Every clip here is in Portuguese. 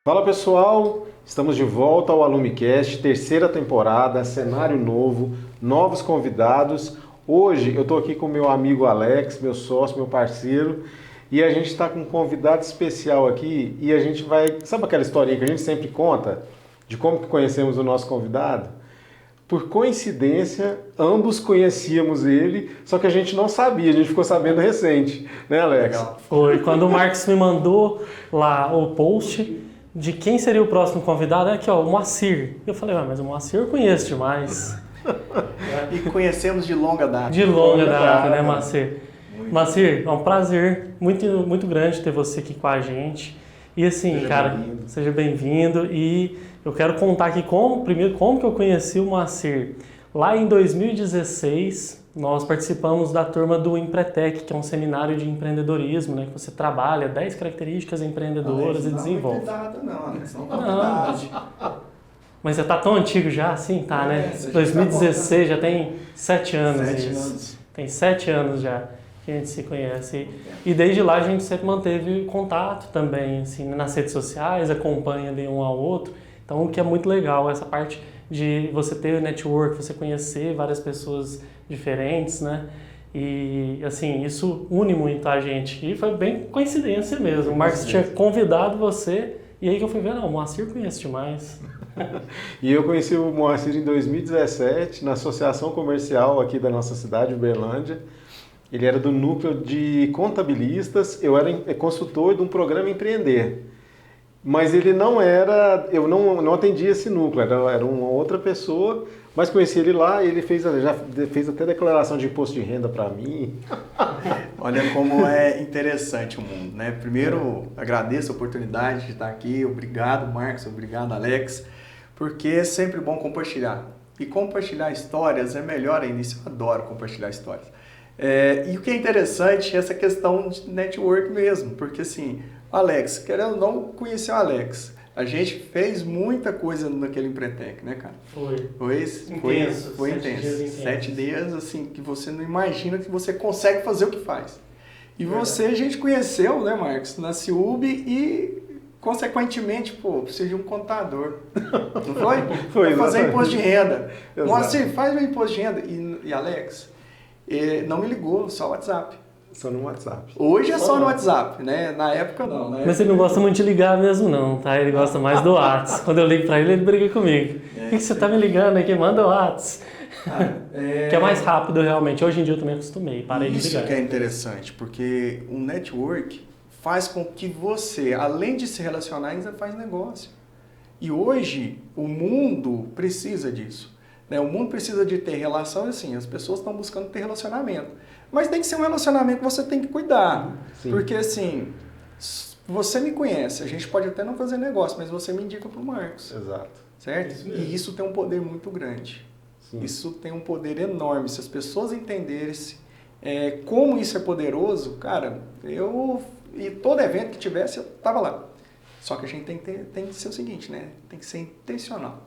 Fala pessoal, estamos de volta ao AlumiCast, terceira temporada, cenário novo, novos convidados. Hoje eu estou aqui com meu amigo Alex, meu sócio, meu parceiro, e a gente está com um convidado especial aqui e a gente vai... Sabe aquela historinha que a gente sempre conta de como que conhecemos o nosso convidado? Por coincidência, ambos conhecíamos ele, só que a gente não sabia, a gente ficou sabendo recente, né, Alex? Legal. Foi quando o Marcos me mandou lá o post de quem seria o próximo convidado, aqui ó, o Moacir. Eu falei, mas o Moacir eu conheço demais. E conhecemos de longa data. De longa data, né, Moacir? Moacir, é um prazer muito, muito grande ter você aqui com a gente. E assim, seja bem-vindo. E eu quero contar aqui primeiro como que eu conheci o Moacir. Lá em 2016, nós participamos da turma do Empretec, que é um seminário de empreendedorismo, né? Que você trabalha 10 características empreendedoras e desenvolve. Não, Alex, não Mas você tá tão antigo já, assim? Tá, né? 2016 já tem 7 anos. 7 isso. anos. Tem 7 anos já que a gente se conhece. E desde lá a gente sempre manteve contato também, assim, nas redes sociais, acompanha ali um ao outro. Então, o que é muito legal, essa parte de você ter network, você conhecer várias pessoas diferentes, né? E, assim, isso une muito a gente. E foi bem coincidência mesmo. O Marcos tinha convidado você, e aí que eu fui ver, não, o Moacir conhece demais. E eu conheci o Moacir em 2017, na associação comercial aqui da nossa cidade, Uberlândia. Ele era do núcleo de contabilistas, eu era consultor de um programa Empreender. Mas ele não era, eu não atendia esse núcleo, era uma outra pessoa, mas conheci ele lá e ele já fez até declaração de imposto de renda para mim. Olha como é interessante o mundo, né? Primeiro, agradeço a oportunidade de estar aqui. Obrigado, Marcos. Obrigado, Alex. Porque é sempre bom compartilhar. E compartilhar histórias é melhor ainda. Isso eu adoro compartilhar histórias. E o que é interessante é essa questão de network mesmo. Porque assim, o Alex, querendo ou não, conhecer o Alex. A gente fez muita coisa naquele Empretec, né, cara? Foi intenso. 7 dias, assim, que você não imagina que você consegue fazer o que faz. E você, a gente conheceu, né, Marcos, na CIUB e, consequentemente, precisa de um contador. Não foi? Foi, fazer exatamente. imposto de renda. Exato. Moacir, faz meu imposto de renda. E Alex, não me ligou, só o WhatsApp. Só no WhatsApp. Hoje é só no WhatsApp, né? Na época não, né? Mas ele não gosta muito de ligar mesmo não, tá? Ele gosta mais do WhatsApp. Quando eu ligo pra ele, ele briga comigo. Por que você tá me ligando aqui? Manda o WhatsApp. Que é mais rápido realmente. Hoje em dia eu também acostumei, parei de ligar. Isso que é interessante, porque o network faz com que você, além de se relacionar, ainda faz negócio. E hoje o mundo precisa disso. Né? O mundo precisa de ter relação, assim, as pessoas estão buscando ter relacionamento. Mas tem que ser um relacionamento que você tem que cuidar. Sim. Porque assim, você me conhece, a gente pode até não fazer negócio, mas você me indica para o Marcos. Exato. Certo? E isso tem um poder muito grande. Sim. Isso tem um poder enorme. Se as pessoas entenderem como isso é poderoso, cara, e todo evento que tivesse, eu tava lá. Só que a gente tem que ser o seguinte, né? Tem que ser intencional.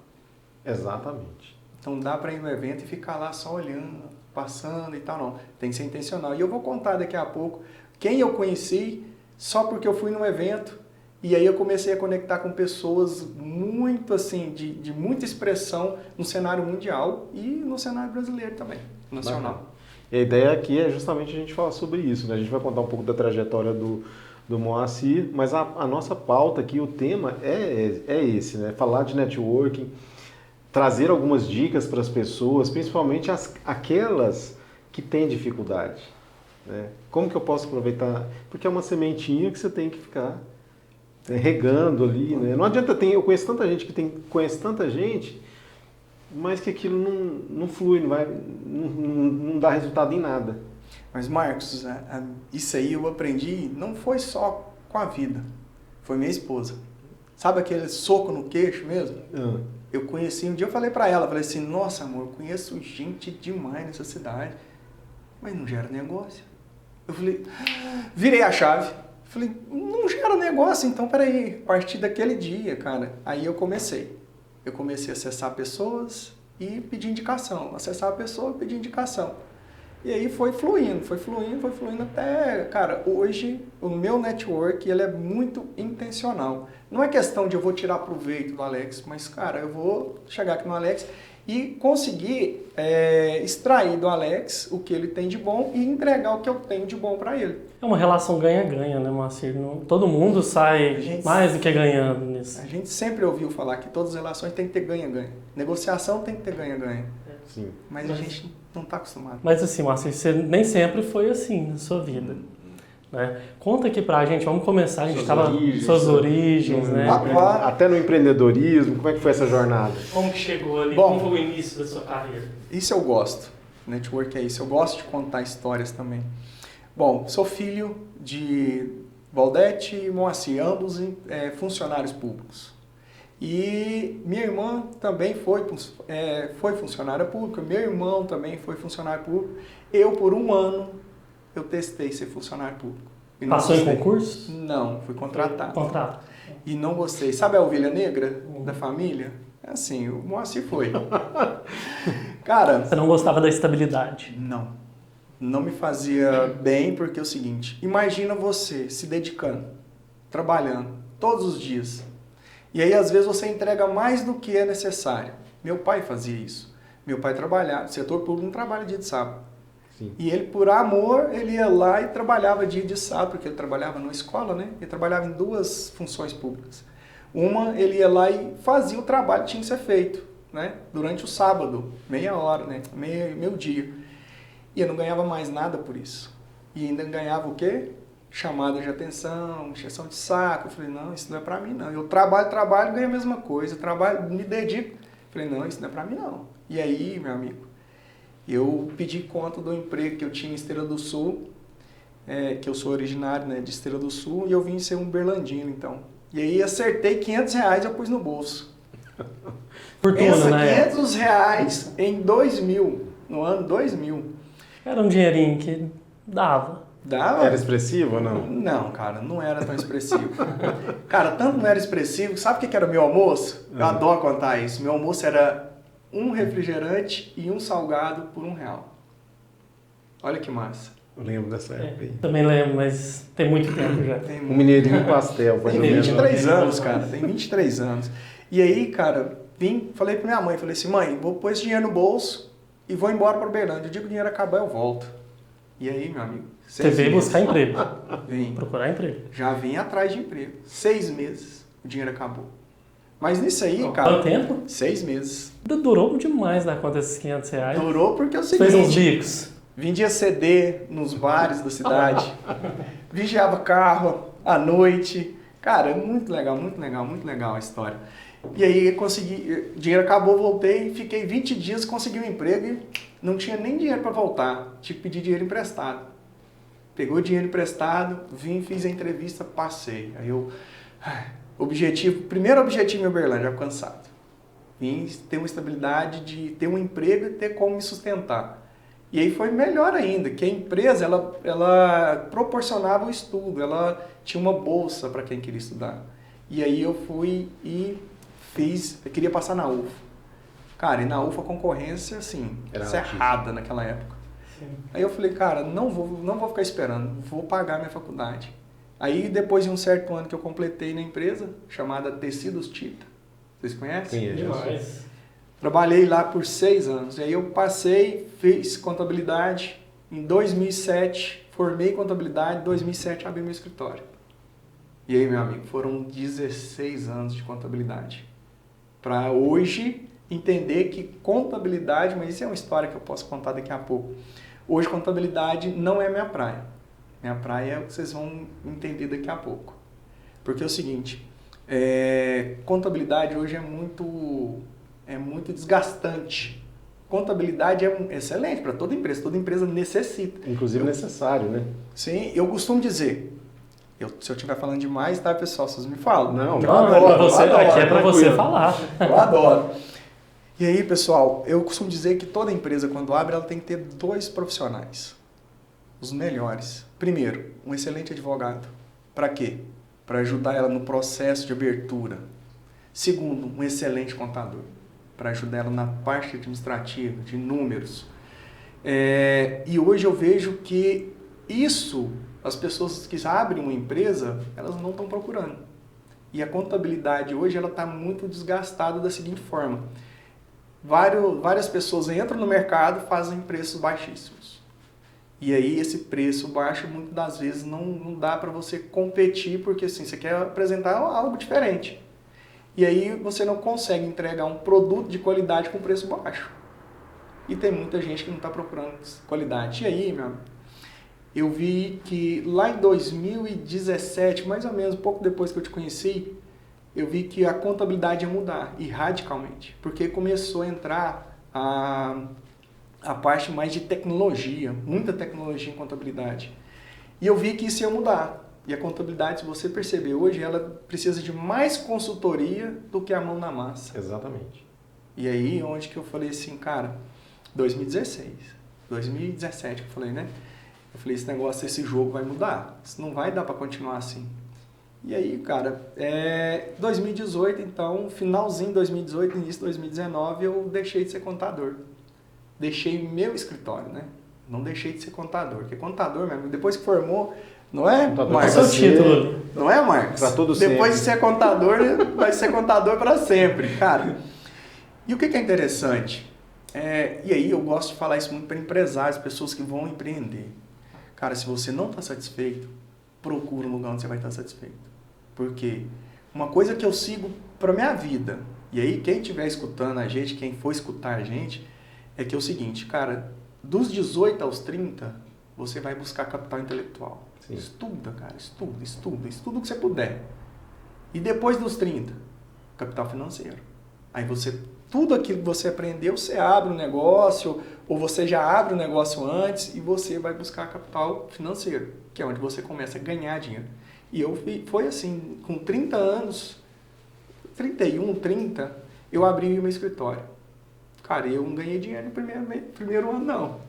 Exatamente. Então não dá para ir no evento e ficar lá só olhando, passando e tal, não. Tem que ser intencional. E eu vou contar daqui a pouco quem eu conheci só porque eu fui num evento e aí eu comecei a conectar com pessoas muito assim, de muita expressão no cenário mundial e no cenário brasileiro também, nacional. Bacana. E a ideia aqui é justamente a gente falar sobre isso, né? A gente vai contar um pouco da trajetória do Moacir, mas a nossa pauta aqui, o tema é esse, né? Falar de networking, trazer algumas dicas para as pessoas, principalmente aquelas que têm dificuldade. Né? Como que eu posso aproveitar? Porque é uma sementinha que você tem que ficar regando ali. Né? Não adianta eu conheço tanta gente conhece tanta gente, mas que aquilo não flui, não dá resultado em nada. Mas Marcos, isso aí eu aprendi, não foi só com a vida, foi minha esposa. Sabe aquele soco no queixo mesmo? Eu conheci, um dia eu falei pra ela, falei assim, nossa amor, eu conheço gente demais nessa cidade, mas não gera negócio. Eu falei, virei a chave, falei, não gera negócio, então peraí, a partir daquele dia, cara, aí eu comecei a acessar pessoas e pedir indicação, acessar a pessoa e pedir indicação. E aí foi fluindo até, cara, hoje o meu network, ele é muito intencional. Não é questão de eu vou tirar proveito do Alex, mas, cara, eu vou chegar aqui no Alex e conseguir extrair do Alex o que ele tem de bom e entregar o que eu tenho de bom para ele. É uma relação ganha-ganha, né, Moacir? Todo mundo sai mais do que ganhando nisso. A gente sempre ouviu falar que todas as relações tem que ter ganha-ganha. Negociação tem que ter ganha-ganha. Sim. Mas a gente não está acostumado. Mas assim, Moacir, você nem sempre foi assim na sua vida. Né? Conta aqui pra gente, vamos começar, a gente estava suas origens, né? Até no empreendedorismo, como é que foi essa jornada? Como que chegou ali, Bom, como foi o início da sua carreira? Isso eu gosto, network é isso, eu gosto de contar histórias também. Bom, sou filho de Valdete e Moacir, ambos funcionários públicos. E minha irmã também foi funcionária pública, meu irmão também foi funcionário público. Eu, por um ano, eu testei ser funcionário público. Passou em concurso? Não, fui contratado. Contrato. E não gostei. Sabe a ovelha negra da família? É assim, o Moacir foi. Cara... Você não gostava da estabilidade? Não. Não me fazia bem porque é o seguinte, imagina você se dedicando, trabalhando, todos os dias. E aí, às vezes, você entrega mais do que é necessário. Meu pai fazia isso. Meu pai trabalhava, setor público não trabalha dia de sábado. Sim. E ele, por amor, ele ia lá e trabalhava dia de sábado, porque ele trabalhava numa escola, né? Ele trabalhava em duas funções públicas. Uma, ele ia lá e fazia o trabalho que tinha que ser feito, né? Durante o sábado, meia hora, né? Meio dia. E eu não ganhava mais nada por isso. E ainda ganhava o quê? Chamada de atenção, encheção de saco. Eu falei, não, isso não é pra mim, não. Eu trabalho, ganho a mesma coisa. Eu trabalho, me dedico. Eu falei, não, isso não é pra mim, não. E aí, meu amigo, eu pedi conta do emprego que eu tinha em Esteira do Sul, que eu sou originário, né, de Esteira do Sul, e eu vim ser um berlandino, então. E aí acertei R$500, eu pus no bolso. Fortuna, né? R$500 em 2000, no ano 2000. Era um dinheirinho que dava. Dava? Era expressivo ou não? Não, cara, não era tão expressivo. Cara, tanto não era expressivo, sabe o que era o meu almoço? Eu adoro contar isso. Meu almoço era um refrigerante e um salgado por R$1. Olha que massa. Eu lembro dessa época aí. Também lembro, mas tem muito tempo já. Um mineirinho pastel. Tem 23 anos, cara. Tem 23 anos. E aí, cara, falei pra minha mãe, falei assim, mãe, vou pôr esse dinheiro no bolso e vou embora para Uberlândia. O dia que o dinheiro acabar, eu volto. E aí, meu amigo? Você veio buscar emprego. Vim. Procurar emprego. Já vim atrás de emprego. 6 meses, o dinheiro acabou. Mas nisso aí, cara... Quanto tempo? 6 meses. Durou demais na conta desses R$500. Durou porque é o seguinte... Fez uns bicos. Vendia CD nos bares da cidade. Vigiava carro à noite. Cara, é muito legal a história. E aí consegui, o dinheiro acabou, voltei, fiquei 20 dias, consegui um emprego e não tinha nem dinheiro para voltar. Tive que pedir dinheiro emprestado. Pegou o dinheiro emprestado, vim, fiz a entrevista, passei. Aí eu, primeiro objetivo em Uberlândia, alcançado. Vim ter uma estabilidade de ter um emprego e ter como me sustentar. E aí foi melhor ainda, que a empresa, ela proporcionava o estudo, ela tinha uma bolsa para quem queria estudar. E aí eu fui e eu queria passar na UFA. Cara, e na UFA a concorrência, assim, cerrada naquela época. Sim. Aí eu falei, cara, não vou ficar esperando, vou pagar minha faculdade. Aí depois de um certo ano que eu completei na empresa, chamada Tecidos Tita, vocês conhecem? Demais. Trabalhei lá por 6 anos. Aí eu passei, fiz contabilidade. Em 2007, formei contabilidade. Em 2007, abri meu escritório. E aí, meu amigo, foram 16 anos de contabilidade. Para hoje entender que contabilidade, mas isso é uma história que eu posso contar daqui a pouco. Hoje, contabilidade não é minha praia. Minha praia é o que vocês vão entender daqui a pouco. Porque é o seguinte, contabilidade hoje é muito desgastante. Contabilidade é excelente para toda empresa necessita. Inclusive necessário, né? Sim, eu costumo dizer, se eu estiver falando demais, tá, pessoal, vocês me falam. Não, eu adoro, aqui é para você falar. Eu adoro. E aí, pessoal, eu costumo dizer que toda empresa, quando abre, ela tem que ter 2 profissionais. Os melhores. Primeiro, um excelente advogado. Para quê? Para ajudar ela no processo de abertura. Segundo, um excelente contador. Para ajudar ela na parte administrativa, de números. E hoje eu vejo que isso, as pessoas que abrem uma empresa, elas não estão procurando. E a contabilidade hoje ela está muito desgastada da seguinte forma. Várias pessoas entram no mercado e fazem preços baixíssimos. E aí esse preço baixo, muitas das vezes, não dá para você competir, porque assim, você quer apresentar algo diferente. E aí você não consegue entregar um produto de qualidade com preço baixo. E tem muita gente que não está procurando qualidade. E aí, meu amigo, eu vi que lá em 2017, mais ou menos, pouco depois que eu te conheci, eu vi que a contabilidade ia mudar, e radicalmente. Porque começou a entrar a parte mais de tecnologia, muita tecnologia em contabilidade. E eu vi que isso ia mudar. E a contabilidade, se você perceber hoje, ela precisa de mais consultoria do que a mão na massa. Exatamente. E aí, onde que eu falei assim, cara, 2017 que eu falei, né? Eu falei, esse jogo vai mudar. Isso não vai dar para continuar assim. E aí, cara, 2018, então, finalzinho de 2018, início de 2019, eu deixei de ser contador. Deixei meu escritório, né? Não deixei de ser contador. Porque contador, mesmo, depois que formou, não é, Marcos? Esse é o título. Não é, Marcos? Pra todo depois sempre. de ser contador, vai ser contador para sempre, cara. E o que é interessante? E aí eu gosto de falar isso muito para empresários, pessoas que vão empreender. Cara, se você não está satisfeito, procura um lugar onde você vai estar satisfeito. Porque uma coisa que eu sigo para minha vida, e aí quem estiver escutando a gente, quem for escutar a gente, é que é o seguinte, cara, dos 18 aos 30, você vai buscar capital intelectual. Sim. Estuda, cara, estuda o que você puder. E depois dos 30, capital financeiro. Aí tudo aquilo que você aprendeu, você abre um negócio, ou você já abre um negócio antes e você vai buscar capital financeiro, que é onde você começa a ganhar dinheiro. E foi assim, com 30 anos, 31, 30, eu abri meu escritório. Cara, eu não ganhei dinheiro no primeiro ano, não.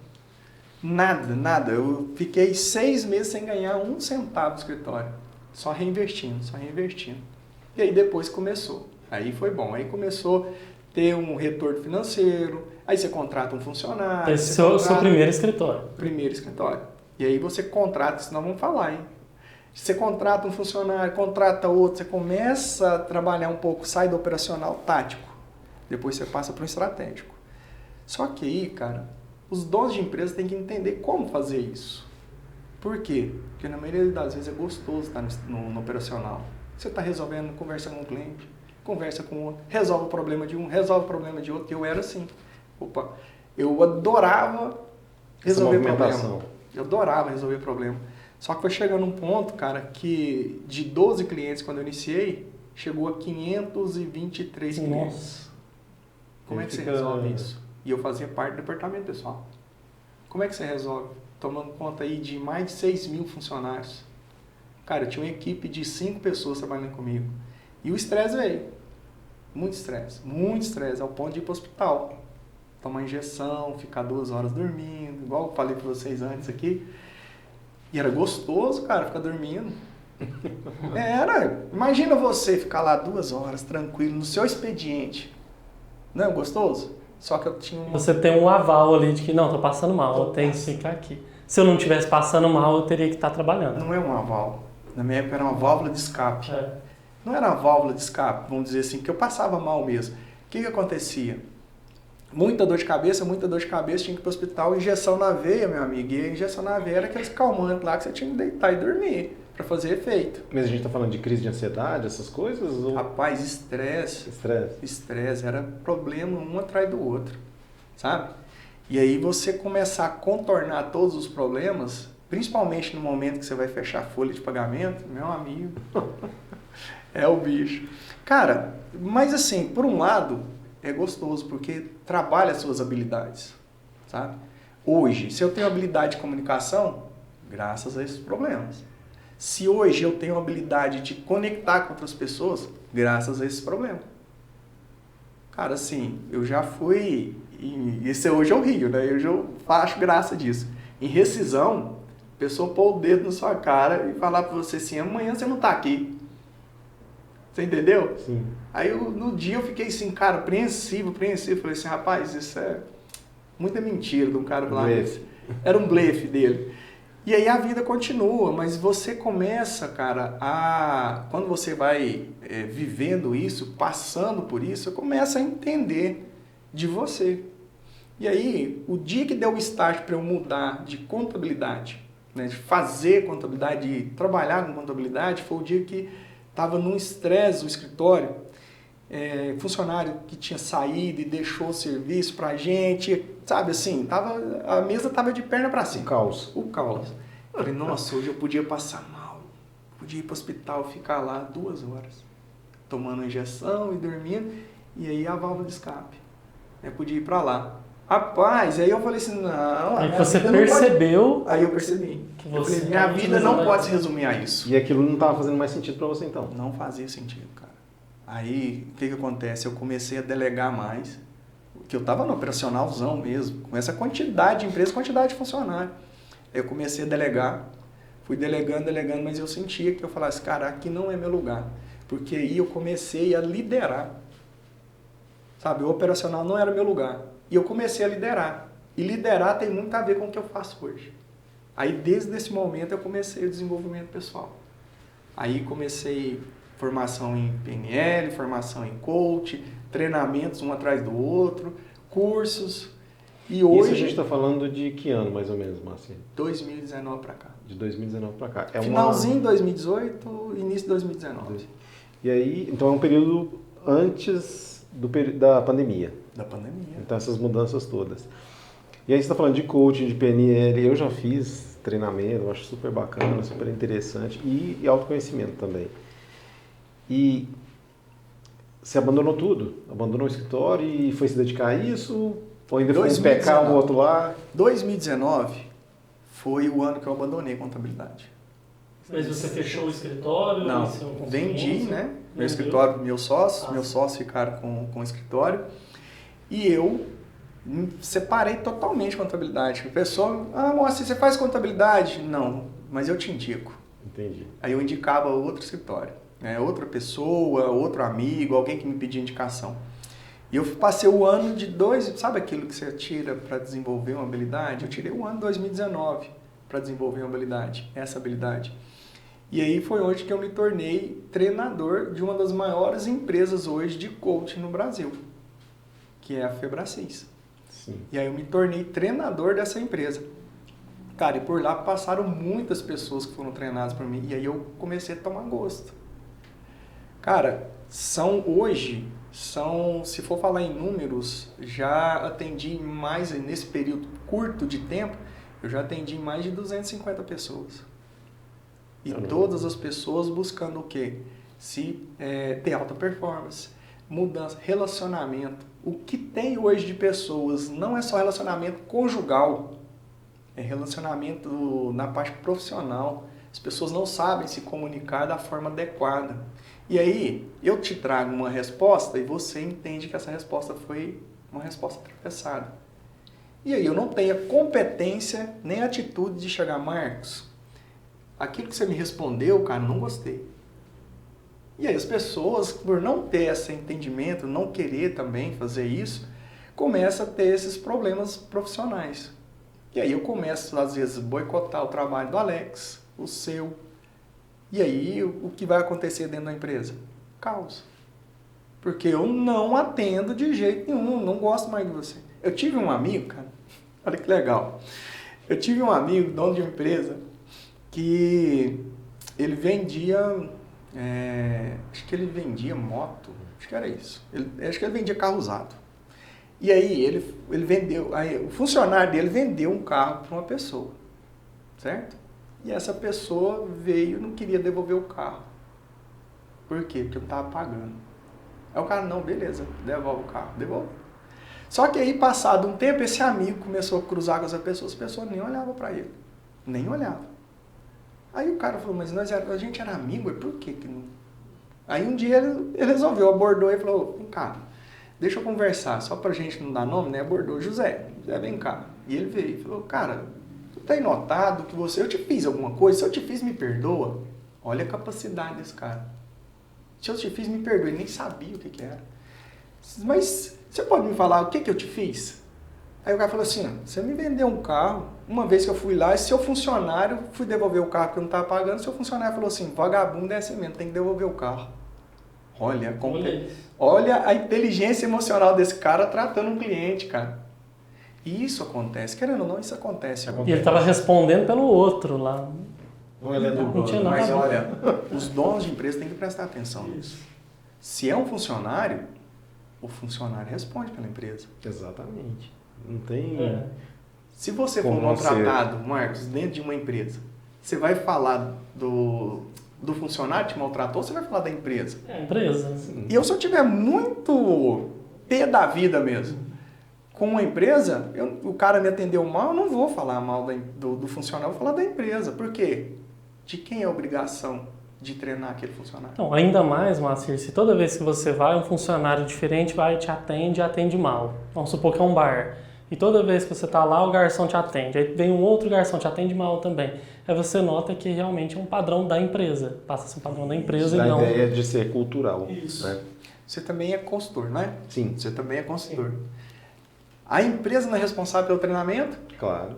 Nada. Eu fiquei 6 meses sem ganhar 1 centavo no escritório. Só reinvestindo. E aí depois começou. Aí foi bom. Aí começou a ter um retorno financeiro. Aí você contrata um funcionário. Esse é o seu primeiro escritório. Primeiro escritório. E aí você contrata, senão vamos falar, hein? Você contrata um funcionário, contrata outro, você começa a trabalhar um pouco, sai do operacional tático. Depois você passa para um estratégico. Só que aí, cara, os donos de empresa têm que entender como fazer isso. Por quê? Porque na maioria das vezes é gostoso estar no operacional. Você está resolvendo, conversa com um cliente, conversa com outro, resolve o problema de um, resolve o problema de outro. Eu era assim. Eu adorava resolver problema. Eu adorava resolver problema. Só que foi chegando um ponto, cara, que de 12 clientes quando eu iniciei, chegou a 523 clientes. Nossa. Como é que você resolve isso? E eu fazia parte do departamento pessoal. Como é que você resolve? Tomando conta aí de mais de 6 mil funcionários. Cara, eu tinha uma equipe de 5 pessoas trabalhando comigo. E o estresse veio. Muito estresse, ao ponto de ir para o hospital. Tomar injeção, ficar 2 horas dormindo, igual eu falei para vocês antes aqui. E era gostoso, cara, ficar dormindo. Imagina você ficar lá 2 horas, tranquilo, no seu expediente. Não é gostoso? Só que eu tinha Você tem um aval ali de que, não, tô passando mal, eu tenho que ficar aqui. Se eu não estivesse passando mal, eu teria que estar trabalhando. Não é um aval. Na minha época era uma válvula de escape. Não era uma válvula de escape, vamos dizer assim, que eu passava mal mesmo. O que acontecia? Muita dor de cabeça, tinha que ir para o hospital, injeção na veia, meu amigo. E a injeção na veia era aqueles calmantes lá que você tinha que deitar e dormir para fazer efeito. Mas a gente tá falando de crise de ansiedade, essas coisas? Ou... Rapaz, estresse, era problema um atrás do outro, sabe? E aí você começar a contornar todos os problemas, principalmente no momento que você vai fechar a folha de pagamento, meu amigo, é o bicho. Cara, mas assim, por um lado, é gostoso, porque trabalha as suas habilidades, sabe? Hoje, se eu tenho habilidade de comunicação, graças a esses problemas. Se hoje eu tenho habilidade de conectar com outras pessoas, graças a esses problemas. Cara, assim, eu já fui, e esse hoje é o Rio, né? Eu já acho graça disso. Em rescisão, a pessoa pôr o dedo na sua cara e falar pra você assim, amanhã você não tá aqui. Você entendeu? Sim. Aí no dia eu fiquei assim, cara, apreensivo. Falei assim, rapaz, isso muita mentira de um cara lá. Blefe. Era um blefe dele. E aí a vida continua, mas você começa, cara, quando você vai vivendo isso, passando por isso, você começa a entender de você. E aí, o dia que deu o start para eu mudar de contabilidade, né, de fazer contabilidade, de trabalhar com contabilidade, foi o dia que estava num estresse no escritório, funcionário que tinha saído e deixou o serviço pra gente, sabe assim, a mesa tava de perna para cima. O caos. Eu falei, nossa, hoje eu podia passar mal, podia ir para o hospital, ficar lá 2 horas, tomando injeção e dormindo, e aí a válvula de escape. Eu podia ir para lá. Rapaz, aí eu falei assim, não... Aí você percebeu... Aí eu percebi. Que Eu você falei, minha vida não pode se resumir a isso. E aquilo não estava fazendo mais sentido para você então? Não fazia sentido, cara. Aí, o que acontece? Eu comecei a delegar mais, que eu estava no operacionalzão mesmo, com essa quantidade de empresa, quantidade de funcionário. Aí eu comecei a delegar, fui delegando, mas eu sentia que eu falasse, cara, aqui não é meu lugar. Porque aí eu comecei a liderar. Sabe, o operacional não era meu lugar. E eu comecei a liderar. E liderar tem muito a ver com o que eu faço hoje. Aí, desde esse momento, eu comecei o desenvolvimento pessoal. Aí comecei formação em PNL, formação em coach, treinamentos um atrás do outro, cursos. E hoje... Isso a gente está falando de que ano, mais ou menos, Marcinho? 2019 para cá. De 2019 para cá. Finalzinho de 2018, início de 2019. E aí, então é um período antes da pandemia. Da pandemia. Então essas mudanças todas. E aí você está falando de coaching, de PNL, eu já fiz treinamento, eu acho super bacana, super interessante, e autoconhecimento também. E você abandonou tudo? Abandonou o escritório e foi se dedicar a isso? Ou ainda foi um pecar o outro lá? 2019 foi o ano que eu abandonei a contabilidade. Mas você fechou o escritório? Não, vendi, né? Meu escritório para meus sócios ficaram com o escritório. E eu me separei totalmente de contabilidade. O pessoal, Moacir, você faz contabilidade? Não, mas eu te indico. Entendi. Aí eu indicava outro escritório, né? Outra pessoa, outro amigo, alguém que me pedia indicação. E eu passei o ano de sabe aquilo que você tira para desenvolver uma habilidade? Eu tirei o ano de 2019 para desenvolver uma habilidade, essa habilidade. E aí foi onde que eu me tornei treinador de uma das maiores empresas hoje de coaching no Brasil, que é a Febracis. Sim. E aí eu me tornei treinador dessa empresa. Cara, e por lá passaram muitas pessoas que foram treinadas por mim, e aí eu comecei a tomar gosto. Cara, se for falar em números, já atendi mais, nesse período curto de tempo, eu já atendi mais de 250 pessoas. E todas as pessoas buscando o quê? Ter alta performance, mudança, relacionamento. O que tem hoje de pessoas não é só relacionamento conjugal, é relacionamento na parte profissional. As pessoas não sabem se comunicar da forma adequada. E aí, eu te trago uma resposta e você entende que essa resposta foi uma resposta atravessada. E aí, eu não tenho a competência nem a atitude de chegar, Marcos, aquilo que você me respondeu, cara, não gostei. E aí as pessoas, por não ter esse entendimento, não querer também fazer isso, começam a ter esses problemas profissionais. E aí eu começo, às vezes, a boicotar o trabalho do Alex, o seu. E aí o que vai acontecer dentro da empresa? Caos. Porque eu não atendo de jeito nenhum, não gosto mais de você. Eu tive um amigo, cara, olha que legal. Eu tive um amigo, dono de uma empresa, que ele vendia, acho que ele vendia moto, acho que era isso. Acho que ele vendia carro usado. E aí ele vendeu, o funcionário dele vendeu um carro para uma pessoa, certo? E essa pessoa veio e não queria devolver o carro. Por quê? Porque eu estava pagando. Aí o cara, não, beleza, devolve o carro, devolve. Só que aí, passado um tempo, esse amigo começou a cruzar com as pessoas nem olhavam para ele, nem olhavam. Aí o cara falou, mas a gente era amigo, e por que não? Aí um dia ele resolveu, abordou e falou, vem cá, deixa eu conversar, só pra gente não dar nome, né? Abordou, José, vem cá. E ele veio e falou, cara, tu tem notado que eu te fiz alguma coisa? Se eu te fiz, me perdoa. Olha a capacidade desse cara. Se eu te fiz, me perdoa. Ele nem sabia o que era. Mas você pode me falar o que eu te fiz? Aí o cara falou assim, você me vendeu um carro, uma vez que eu fui lá, e seu funcionário, fui devolver o carro que eu não estava pagando, seu funcionário falou assim, vagabundo é assim mesmo, tem que devolver o carro. Olha a inteligência emocional desse cara tratando um cliente, cara. E isso acontece, querendo ou não, isso acontece. E ele estava respondendo pelo outro lá. Não tinha nada. Mas olha, os donos de empresa têm que prestar atenção nisso. Se é um funcionário, o funcionário responde pela empresa. Exatamente. Não tem... Se você for contratado, Marcos, dentro de uma empresa, você vai falar do funcionário que te maltratou ou você vai falar da empresa? É a empresa. E eu, se eu tiver muito pé da vida mesmo, com uma empresa, o cara me atendeu mal, eu não vou falar mal do funcionário, eu vou falar da empresa. Por quê? De quem é a obrigação de treinar aquele funcionário? Então, ainda mais, Márcio, se toda vez que você vai, um funcionário diferente vai e te atende mal. Vamos supor que é um bar. E toda vez que você está lá, o garçom te atende. Aí vem um outro garçom, te atende mal também. Aí você nota que realmente é um padrão da empresa. Passa a ser um padrão da empresa e não... A ideia de ser cultural. Isso. Né? Você também é consultor, não é? Sim. Você também é consultor. A empresa não é responsável pelo treinamento? Claro.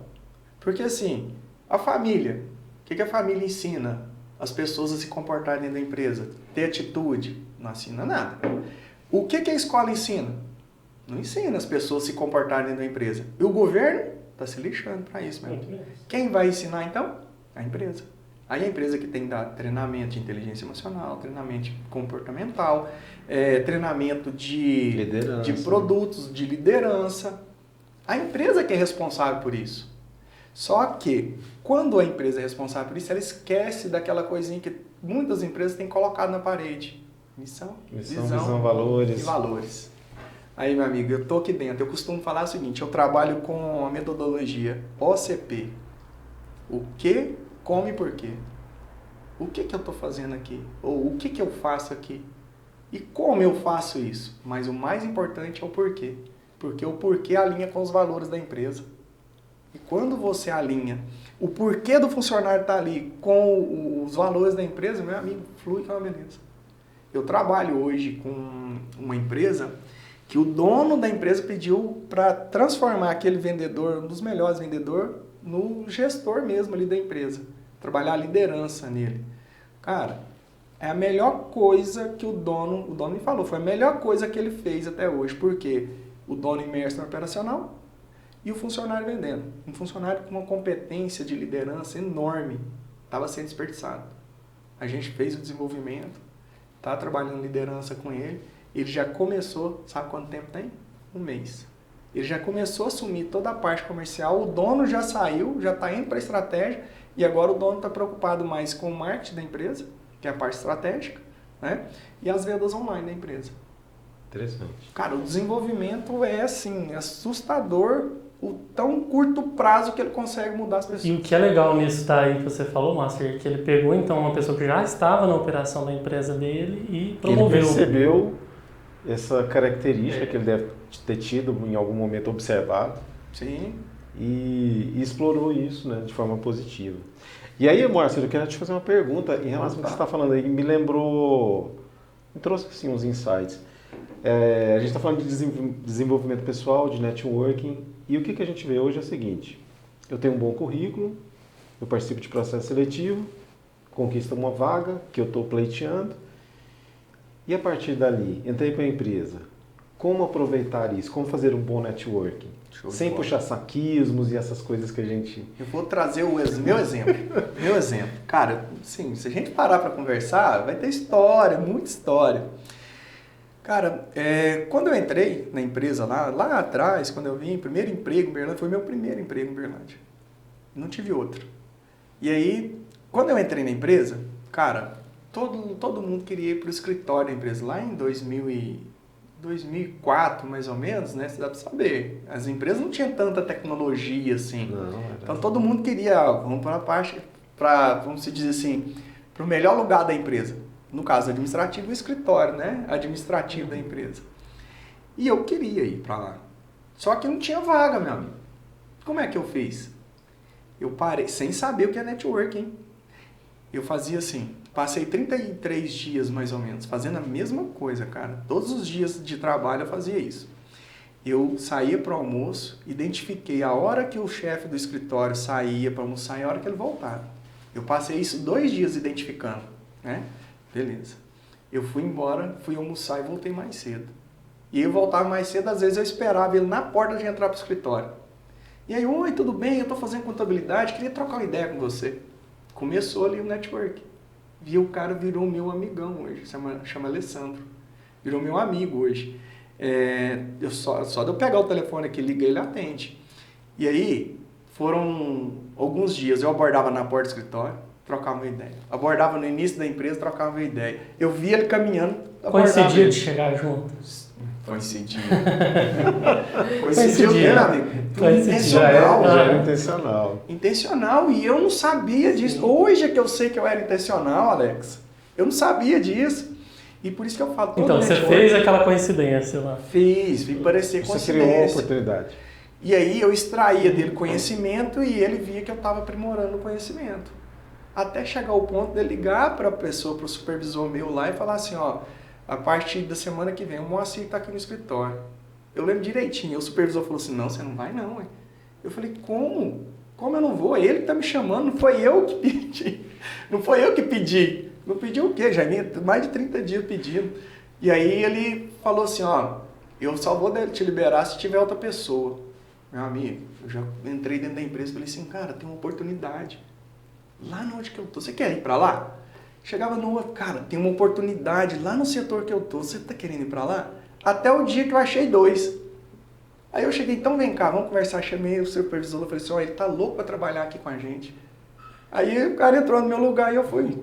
Porque assim, a família, o que a família ensina as pessoas a se comportarem dentro da empresa? Ter atitude? Não ensina nada. O que a escola ensina? Não ensina as pessoas a se comportarem dentro da empresa. E o governo está se lixando para isso mesmo. Quem vai ensinar então? A empresa. Aí a empresa que tem que dar treinamento de inteligência emocional, treinamento comportamental, treinamento de produtos, de liderança. A empresa que é responsável por isso. Só que, quando a empresa é responsável por isso, ela esquece daquela coisinha que muitas empresas têm colocado na parede. Missão, visão, valores. E valores. Aí, meu amigo, eu tô aqui dentro. Eu costumo falar o seguinte, eu trabalho com a metodologia OCP. O que, como e por quê. O que eu tô fazendo aqui? Ou o que eu faço aqui? E como eu faço isso? Mas o mais importante é o porquê. Porque o porquê alinha com os valores da empresa. E quando você alinha o porquê do funcionário estar ali com os valores da empresa, meu amigo, flui que é uma beleza. Eu trabalho hoje com uma empresa que o dono da empresa pediu para transformar aquele vendedor, um dos melhores vendedores, no gestor mesmo ali da empresa. Trabalhar a liderança nele. Cara, é a melhor coisa que o dono me falou, foi a melhor coisa que ele fez até hoje. Por quê? O dono imerso no operacional e o funcionário vendendo. Um funcionário com uma competência de liderança enorme estava sendo desperdiçado. A gente fez o desenvolvimento, está trabalhando liderança com ele. Ele já começou, sabe quanto tempo tem? 1 mês. Ele já começou a assumir toda a parte comercial, o dono já saiu, já está indo para a estratégia, e agora o dono está preocupado mais com o marketing da empresa, que é a parte estratégica, né? E as vendas online da empresa. Interessante. Cara, o desenvolvimento é assim, assustador o tão curto prazo que ele consegue mudar as pessoas. E o que é legal nisso daí que você falou, Master, que ele pegou então uma pessoa que já estava na operação da empresa dele e promoveu. Ele percebeu essa característica que ele deve ter tido em algum momento observado. Sim. E explorou isso, né, de forma positiva. E aí, Márcio, eu quero te fazer uma pergunta em relação ao que você está falando aí, me trouxe assim, uns insights. A gente está falando de desenvolvimento pessoal, de networking, e o que a gente vê hoje é o seguinte: eu tenho um bom currículo, eu participo de processo seletivo, conquisto uma vaga que eu estou pleiteando, e a partir dali, entrei para a empresa. Como aproveitar isso? Como fazer um bom networking? Sem puxar saquismos e essas coisas que a gente... Eu vou trazer meu exemplo. Meu exemplo. Cara, sim, se a gente parar para conversar, vai ter história, muita história. Cara, quando eu entrei na empresa lá atrás, quando eu vim, primeiro emprego em Uberlândia, foi meu primeiro emprego em Uberlândia. Não tive outro. E aí, quando eu entrei na empresa, cara, todo mundo queria ir para o escritório da empresa. Lá em 2004, mais ou menos, né? Você dá para saber. As empresas não tinham tanta tecnologia assim. Não, então todo mundo queria, vamos para a parte, vamos dizer assim, para o melhor lugar da empresa. No caso administrativo, o escritório, né? Administrativo da empresa. E eu queria ir para lá. Só que não tinha vaga, meu amigo. Como é que eu fiz? Eu parei, sem saber o que é networking. Eu fazia assim, passei 33 dias mais ou menos, fazendo a mesma coisa, cara. Todos os dias de trabalho eu fazia isso. Eu saía para o almoço, identifiquei a hora que o chefe do escritório saía para almoçar e a hora que ele voltava. Eu passei isso 2 dias identificando, né? Beleza. Eu fui embora, fui almoçar e voltei mais cedo. E eu voltava mais cedo, às vezes eu esperava ele na porta de entrar para o escritório. E aí, oi, tudo bem? Eu estou fazendo contabilidade, queria trocar uma ideia com você. Começou ali o network. E o cara virou meu amigão hoje, chama Alessandro. Virou meu amigo hoje. Só de eu pegar o telefone aqui, liguei, ele atende. E aí, foram alguns dias, eu abordava na porta do escritório, trocava uma ideia. Abordava no início da empresa, trocava uma ideia. Eu via ele caminhando, coincidia de chegar juntos. Coincidia. Coincidiu, né, amigo? Intencional. Já era intencional. Intencional, e eu não sabia disso. Sim. Hoje é que eu sei que eu era intencional, Alex. Eu não sabia disso. E por isso que eu falo... Então, você fez aquela coincidência lá. Fiz parecer coincidência. Você criou uma oportunidade. E aí eu extraía dele conhecimento e ele via que eu estava aprimorando o conhecimento. Até chegar ao ponto de ligar para a pessoa, para o supervisor meu lá e falar assim, ó, a partir da semana que vem o Moacir está aqui no escritório. Eu lembro direitinho. O supervisor falou assim, não, você não vai não, ué. Eu falei, como? Como eu não vou? Ele que está me chamando, não foi eu que pedi. Não foi eu que pedi. Não pediu o quê? Já vinha mais de 30 dias pedindo. E aí ele falou assim, ó, eu só vou te liberar se tiver outra pessoa. Meu amigo, eu já entrei dentro da empresa e falei assim, cara, tem uma oportunidade. Lá onde que eu tô, você quer ir para lá? Chegava no outro, cara, tem uma oportunidade lá no setor que eu tô, você tá querendo ir para lá? Até o dia que eu achei 2. Aí eu cheguei, então vem cá, vamos conversar, chamei o supervisor, falei assim, ó, ele tá louco para trabalhar aqui com a gente. Aí o cara entrou no meu lugar e eu fui.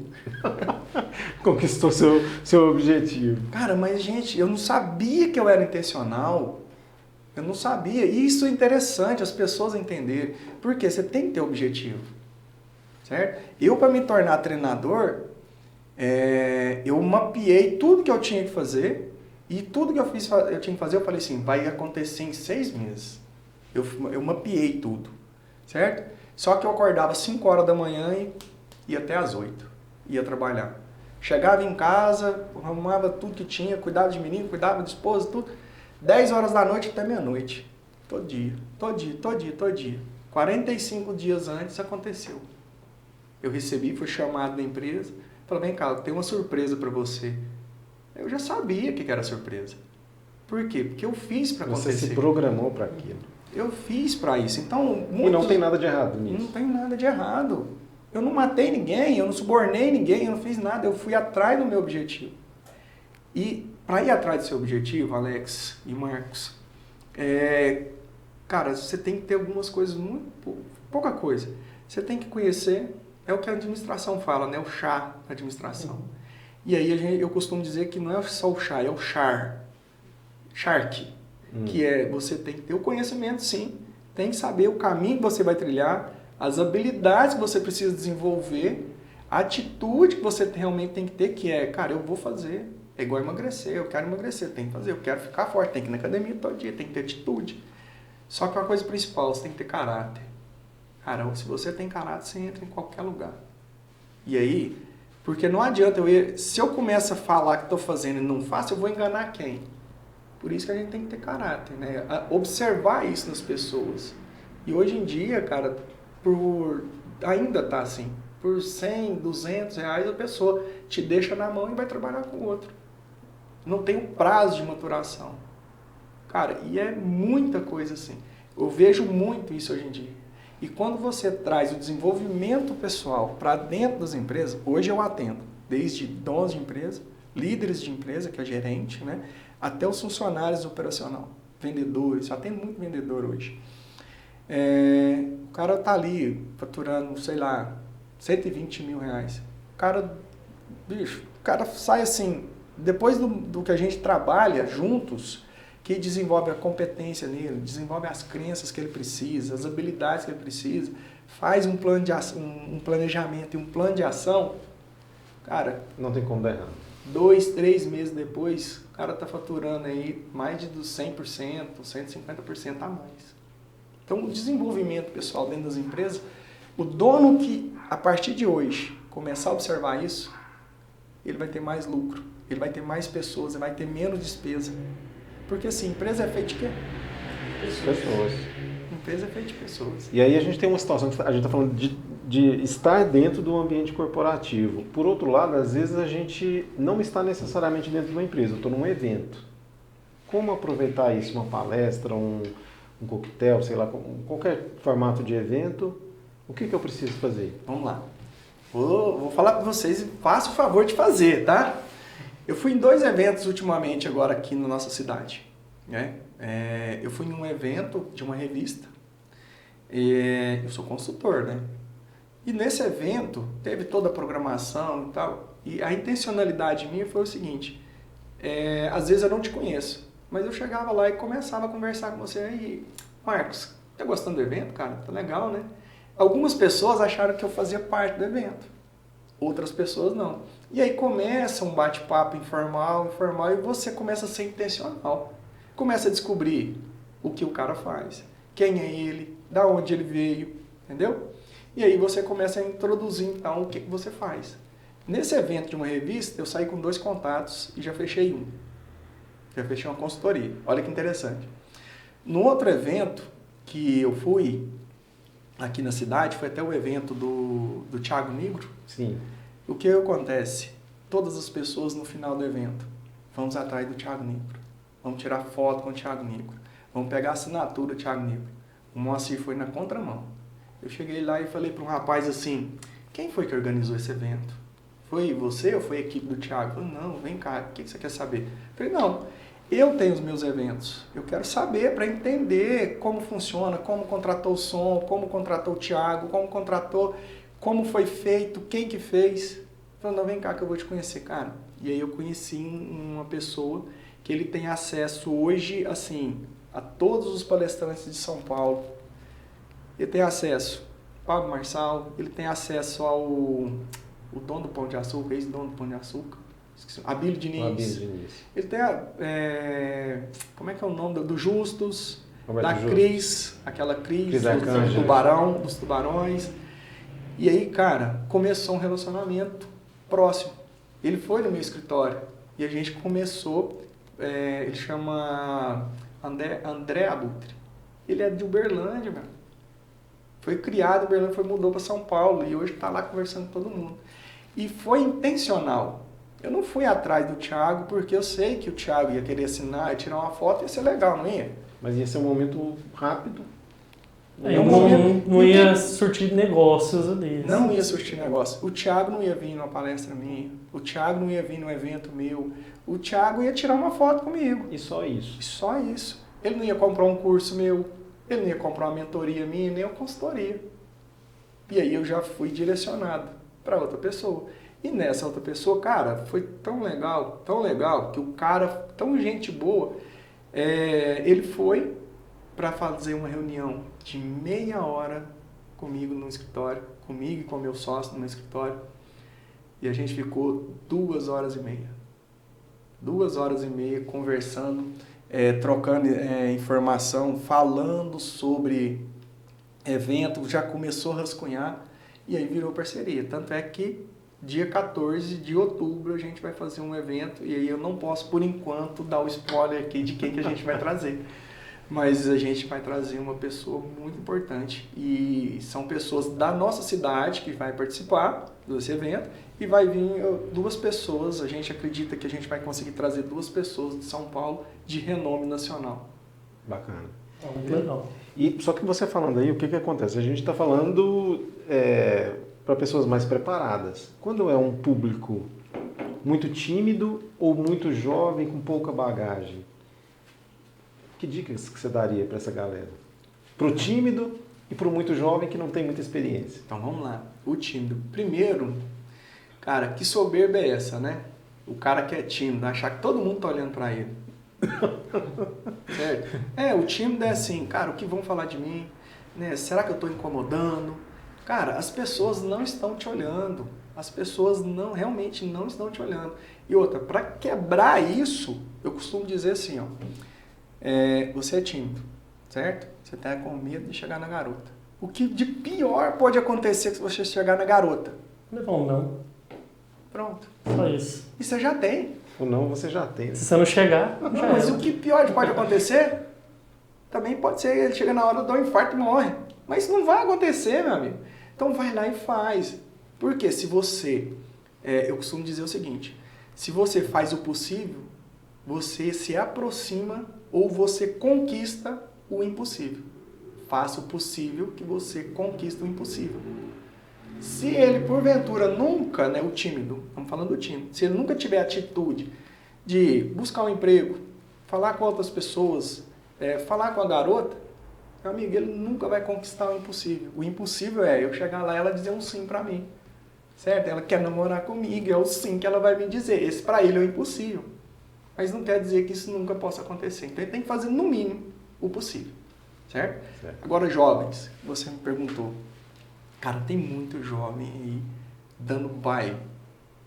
Conquistou seu objetivo. Cara, mas gente, eu não sabia que eu era intencional. Eu não sabia. E isso é interessante, as pessoas entenderem. Porque você tem que ter objetivo. Certo? Eu, para me tornar treinador, eu mapeei tudo que eu tinha que fazer. E tudo que eu tinha que fazer, eu falei assim, vai acontecer em 6 meses. Eu mapeei tudo. Certo? Só que eu acordava 5 horas da manhã e ia até às 8. Ia trabalhar. Chegava em casa, arrumava tudo que tinha, cuidava de menino, cuidava de esposa, tudo. 10 horas da noite até meia-noite. Todo dia. 45 dias antes aconteceu. Eu recebi, fui chamado da empresa. Falei, vem cá, tem uma surpresa para você. Eu já sabia que era surpresa. Por quê? Porque eu fiz para acontecer. Você se programou para aquilo. Eu fiz para isso. Então, E não tem nada de errado nisso. Não tem nada de errado. Eu não matei ninguém, eu não subornei ninguém, eu não fiz nada. Eu fui atrás do meu objetivo. E para ir atrás do seu objetivo, Alex e Marcos, cara, você tem que ter algumas coisas, pouca coisa. Você tem que conhecer, é o que a administração fala, né? O chá da administração. E aí eu costumo dizer que não é só o chá, é o Shark. Que você tem que ter o conhecimento, sim. Tem que saber o caminho que você vai trilhar, as habilidades que você precisa desenvolver, a atitude que você realmente tem que ter, que cara, eu vou fazer. É igual emagrecer, eu quero emagrecer, tem que fazer, eu quero ficar forte, tem que ir na academia todo dia, tem que ter atitude. Só que uma coisa principal, você tem que ter caráter. Cara, se você tem caráter, você entra em qualquer lugar. E aí, porque não adianta se eu começo a falar que estou fazendo e não faço, eu vou enganar quem? Por isso que a gente tem que ter caráter, né? Observar isso nas pessoas. E hoje em dia, cara, ainda tá assim, por 100, 200 reais a pessoa te deixa na mão e vai trabalhar com o outro. Não tem um prazo de maturação. Cara, e é muita coisa assim. Eu vejo muito isso hoje em dia. E quando você traz o desenvolvimento pessoal para dentro das empresas, hoje eu atendo, desde donos de empresa, líderes de empresa, que é gerente, né, até os funcionários operacional, vendedores, eu atendo muito vendedor hoje. O cara tá ali faturando, sei lá, 120 mil reais. O cara sai assim, depois do que a gente trabalha juntos, que desenvolve a competência nele, desenvolve as crenças que ele precisa, as habilidades que ele precisa, faz um plano de ação, um planejamento e um plano de ação, cara... Não tem como dar errado. 2, 3 meses depois, o cara está faturando aí mais de 100%, 150% a mais. Então, o desenvolvimento pessoal dentro das empresas, o dono que, a partir de hoje, começar a observar isso, ele vai ter mais lucro, ele vai ter mais pessoas, ele vai ter menos despesa. Porque assim, empresa é feita de quê? Pessoas. Empresa é feita de pessoas. E aí a gente tem uma situação que a gente está falando de estar dentro do ambiente corporativo. Por outro lado, às vezes a gente não está necessariamente dentro de uma empresa, eu estou num evento. Como aproveitar isso? Uma palestra, um coquetel, sei lá, qualquer formato de evento, o que eu preciso fazer? Vamos lá. Vou falar para vocês e faça o favor de fazer, tá? Eu fui em 2 eventos ultimamente agora aqui na nossa cidade. Né? Eu fui em um evento de uma revista. Eu sou consultor, né? E nesse evento teve toda a programação e tal. E a intencionalidade minha foi o seguinte: às vezes eu não te conheço, mas eu chegava lá e começava a conversar com você. Aí, Marcos, tá gostando do evento, cara? Tá legal, né? Algumas pessoas acharam que eu fazia parte do evento, outras pessoas não. E aí começa um bate-papo informal, e você começa a ser intencional. Começa a descobrir o que o cara faz, quem é ele, da onde ele veio, entendeu? E aí você começa a introduzir então o que você faz. Nesse evento de uma revista, eu saí com 2 contatos e já fechei um. Já fechei uma consultoria. Olha que interessante. No outro evento que eu fui aqui na cidade, foi até o evento do Thiago Negro. Sim. O que acontece? Todas as pessoas no final do evento, vamos atrás do Thiago Negro. Vamos tirar foto com o Thiago Negro. Vamos pegar a assinatura do Thiago Negro. O Moacir foi na contramão. Eu cheguei lá e falei para um rapaz assim: quem foi que organizou esse evento? Foi você ou foi a equipe do Thiago? Ele falou: não, vem cá, o que você quer saber? Eu falei: não, eu tenho os meus eventos. Eu quero saber para entender como funciona, como contratou o som, como contratou o Thiago, como foi feito, quem que fez. Ele falou: não, vem cá que eu vou te conhecer, cara. E aí eu conheci uma pessoa que ele tem acesso hoje, assim, a todos os palestrantes de São Paulo. Ele tem acesso ao Pablo Marçal, ele tem acesso ao dono do Pão de Açúcar, ex-dono do Pão de Açúcar, Abílio Diniz. Ele tem como é que é o nome? Do Justus, da Cris, aquela Cris dos Tubarões. E aí, cara, começou um relacionamento próximo. Ele foi no meu escritório e a gente começou, ele chama André Abutre. Ele é de Uberlândia, velho. Foi criado em Uberlândia, mudou para São Paulo e hoje está lá conversando com todo mundo. E foi intencional. Eu não fui atrás do Thiago porque eu sei que o Thiago ia querer assinar, ia tirar uma foto, ia ser legal, não ia? Mas ia ser um momento rápido. Não ia surtir negócios ali. Não ia surtir negócio. O Thiago não ia vir numa palestra minha. O Thiago não ia vir num evento meu. O Thiago ia tirar uma foto comigo. E só isso. E só isso. Ele não ia comprar um curso meu. Ele não ia comprar uma mentoria minha, nem uma consultoria. E aí eu já fui direcionado para outra pessoa. E nessa outra pessoa, cara, foi tão legal, que o cara, tão gente boa, ele foi para fazer uma reunião de meia hora comigo no escritório, comigo e com o meu sócio no meu escritório, e a gente ficou 2 horas e meia. 2 horas e meia conversando, trocando informação, falando sobre evento, já começou a rascunhar, e aí virou parceria. Tanto é que dia 14 de outubro a gente vai fazer um evento, e aí eu não posso, por enquanto, dar o spoiler aqui de quem que a gente vai trazer. Mas a gente vai trazer uma pessoa muito importante, e são pessoas da nossa cidade que vai participar desse evento, e vai vir 2 pessoas, a gente acredita que a gente vai conseguir trazer 2 pessoas de São Paulo de renome nacional. Bacana. Muito legal. E só que você falando aí, o que acontece? A gente está falando para pessoas mais preparadas. Quando é um público muito tímido ou muito jovem com pouca bagagem, que dicas que você daria para essa galera? Para o tímido e para o muito jovem que não tem muita experiência. Então vamos lá. O tímido. Primeiro, cara, que soberba é essa, né? O cara que é tímido, achar que todo mundo tá olhando para ele. Certo? O tímido é assim, cara, o que vão falar de mim? Né? Será que eu estou incomodando? Cara, as pessoas não estão te olhando. As pessoas realmente não estão te olhando. E outra, para quebrar isso, eu costumo dizer assim, ó, você é tímido, certo? Você está com medo de chegar na garota. O que de pior pode acontecer se você chegar na garota? Não. Pronto. Só isso. E você já tem. Ou não, você já tem. Né? Se você não chegar, Mas o que pior pode acontecer? Também pode ser, ele chega na hora, dá um infarto e morre. Mas isso não vai acontecer, meu amigo. Então vai lá e faz. Porque se você, eu costumo dizer o seguinte, se você faz o possível, você se aproxima ou você conquista o impossível. Faça o possível que você conquista o impossível. Se ele, porventura, nunca, né, o tímido, estamos falando do tímido, se ele nunca tiver atitude de buscar um emprego, falar com outras pessoas, falar com a garota, meu amigo, ele nunca vai conquistar o impossível. O impossível é eu chegar lá e ela dizer um sim pra mim. Certo? Ela quer namorar comigo, é o sim que ela vai me dizer. Esse pra ele é o impossível. Mas não quer dizer que isso nunca possa acontecer. Então ele tem que fazer no mínimo o possível. Certo? Agora, jovens, você me perguntou. Cara, tem muito jovem aí dando baile.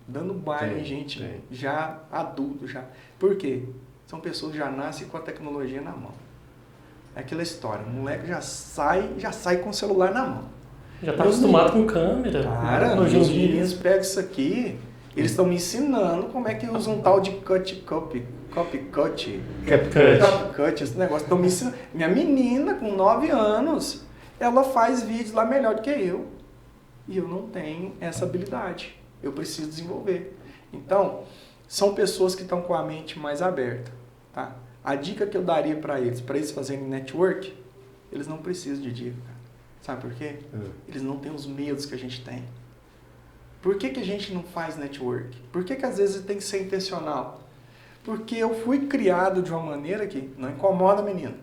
Dando baile em gente já adulto. Já. Por quê? São pessoas que já nascem com a tecnologia na mão. É aquela história, o moleque já sai com o celular na mão. Já está acostumado com câmera. Cara, hoje em dia eles pegam isso aqui, eles estão me ensinando como é que usa um tal de CapCut, esse negócio. Estão me ensinando. Minha menina, com 9 anos, ela faz vídeos lá melhor do que eu. E eu não tenho essa habilidade. Eu preciso desenvolver. Então, são pessoas que estão com a mente mais aberta, tá? A dica que eu daria para eles fazerem network, eles não precisam de dica, cara. Sabe por quê? Eles não têm os medos que a gente tem. Por que a gente não faz network? Por que às vezes tem que ser intencional? Porque eu fui criado de uma maneira que não incomoda, menino.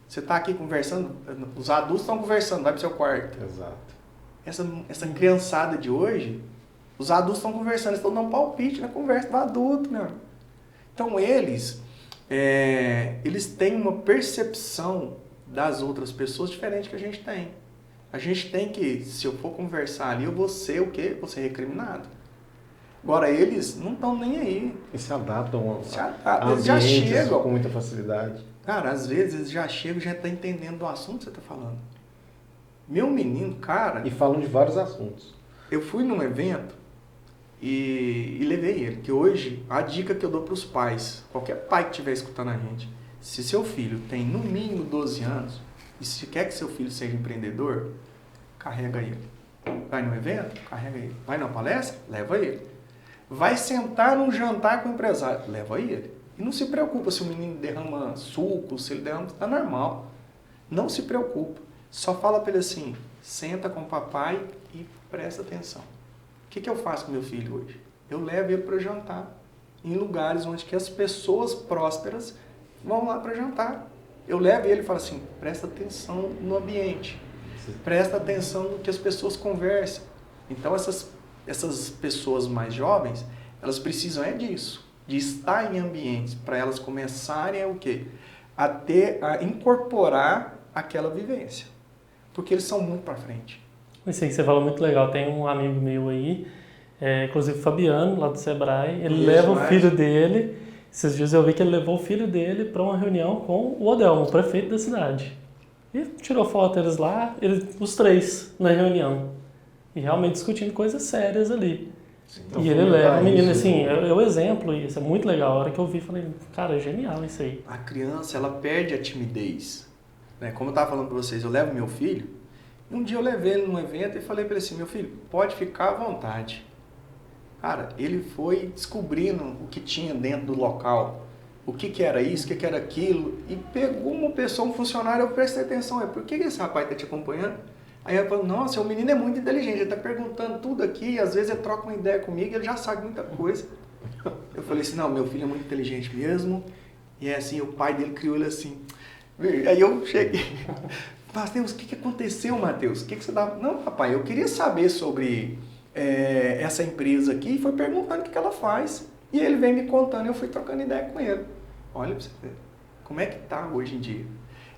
Você está aqui conversando, os adultos estão conversando, vai para o seu quarto. Exato. Essa criançada de hoje, os adultos estão conversando, eles estão dando palpite na conversa do adulto, meu. Então eles têm uma percepção das outras pessoas diferente que a gente tem. A gente tem que, se eu for conversar ali, eu vou ser o quê? Vou ser recriminado. Agora, eles não estão nem aí. E se adaptam eles já chegam com muita facilidade. Cara, às vezes eles já chegam e já estão entendendo do assunto que você está falando. Meu menino, cara... E falam de vários assuntos. Eu fui num evento e levei ele. Que hoje, a dica que eu dou para os pais, qualquer pai que estiver escutando a gente, se seu filho tem no mínimo 12 anos, e se quer que seu filho seja empreendedor, carrega ele. Vai no evento? Carrega ele. Vai numa palestra? Leva ele. Vai sentar num jantar com o empresário? Leva ele. E não se preocupa se o menino derrama suco, se ele derrama... Tá normal. Não se preocupa. Só fala para ele assim, senta com o papai e presta atenção. O que eu faço com meu filho hoje? Eu levo ele para jantar em lugares onde que as pessoas prósperas vão lá para jantar. Eu levo ele e falo assim, presta atenção no ambiente. Presta atenção no que as pessoas conversam. Então essas pessoas mais jovens, elas precisam disso. De estar em ambientes para elas começarem o quê? A incorporar aquela vivência. Porque eles são muito para frente. Isso aí que você falou muito legal. Tem um amigo meu aí, inclusive o Fabiano, lá do Sebrae, ele leva o filho dele, esses dias eu vi que ele levou o filho dele para uma reunião com o Odelmo, o prefeito da cidade. E tirou foto deles lá, os três na reunião. E realmente discutindo coisas sérias ali. Então, e ele leva o menino, assim, é o exemplo, isso é muito legal. A hora que eu vi, falei, cara, é genial isso aí. A criança, ela perde a timidez. Né? Como eu estava falando para vocês, eu levo meu filho, e um dia eu levei ele num evento e falei para ele assim, meu filho, pode ficar à vontade. Cara, ele foi descobrindo o que tinha dentro do local, o que era isso, o que era aquilo, e pegou uma pessoa, um funcionário, eu prestei atenção, por que esse rapaz está te acompanhando? Aí eu falo, nossa, o menino é muito inteligente, ele está perguntando tudo aqui, e às vezes ele troca uma ideia comigo, ele já sabe muita coisa. Eu falei assim, não, meu filho é muito inteligente mesmo, e é assim, o pai dele criou ele assim. Aí eu cheguei, Mateus, o que aconteceu, Mateus? O que você dá? Não, papai, eu queria saber sobre essa empresa aqui, e foi perguntando o que ela faz. E ele vem me contando, e eu fui trocando ideia com ele. Olha pra você ver, como é que tá hoje em dia.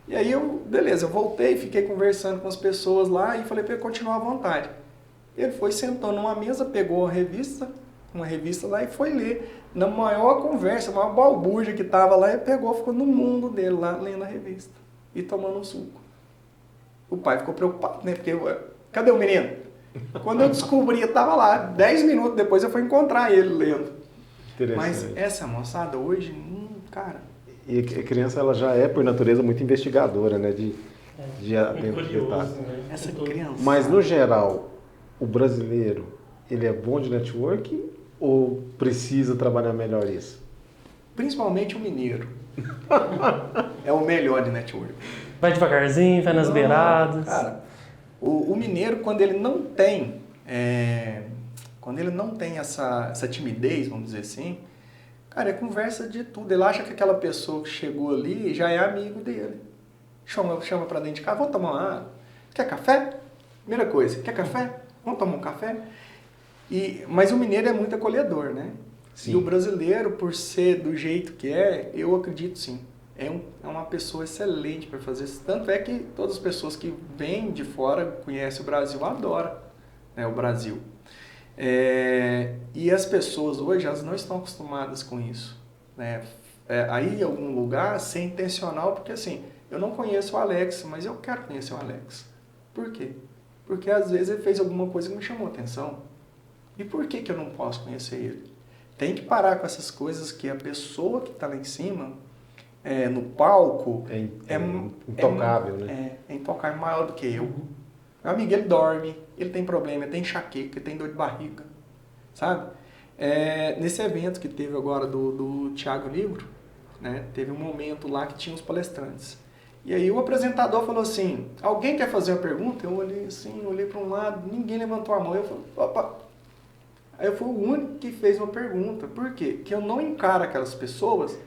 E aí beleza, eu voltei, fiquei conversando com as pessoas lá, e falei para ele continuar à vontade. Ele foi, sentou numa mesa, pegou uma revista lá e foi ler. Na maior conversa, a maior balbúrdia que tava lá, ele pegou, ficou no mundo dele lá, lendo a revista. E tomando um suco. O pai ficou preocupado, né? Porque, cadê o menino? Quando eu descobri, eu tava lá. 10 minutos depois eu fui encontrar ele lendo. Mas essa moçada hoje, cara, E a criança ela já é, por natureza, muito investigadora, né? De Muito curioso, né? Essa criança. Mas, no geral, o brasileiro, ele é bom de networking ou precisa trabalhar melhor isso? Principalmente o mineiro. É o melhor de network. Vai devagarzinho, vai nas beiradas. Cara, o mineiro, quando ele não tem, essa timidez, vamos dizer assim, cara, é conversa de tudo. Ele acha que aquela pessoa que chegou ali já é amigo dele. Chama pra dentro de casa, vamos tomar uma água? Quer café? Primeira coisa, quer café? Vamos tomar um café? Mas o mineiro é muito acolhedor, né? Sim. E o brasileiro, por ser do jeito que é, eu acredito sim. É uma pessoa excelente para fazer isso. Tanto é que todas as pessoas que vêm de fora, conhecem o Brasil, adoram, né, o Brasil. E as pessoas hoje, elas não estão acostumadas com isso. Né? Aí em algum lugar, ser intencional, porque assim, eu não conheço o Alex, mas eu quero conhecer o Alex. Por quê? Porque às vezes ele fez alguma coisa que me chamou a atenção. E por que eu não posso conhecer ele? Tem que parar com essas coisas que a pessoa que está lá em cima, no palco, é intocável, né? É intocável, maior do que eu. Meu amigo, ele dorme, ele tem problema, ele tem enxaqueca, ele tem dor de barriga, sabe? Nesse evento que teve agora do Thiago Livro, né, teve um momento lá que tinha os palestrantes. E aí o apresentador falou assim, alguém quer fazer uma pergunta? Eu olhei assim, olhei para um lado, ninguém levantou a mão. Eu falei, opa! Aí eu fui o único que fez uma pergunta. Por quê? Porque eu não encaro aquelas pessoas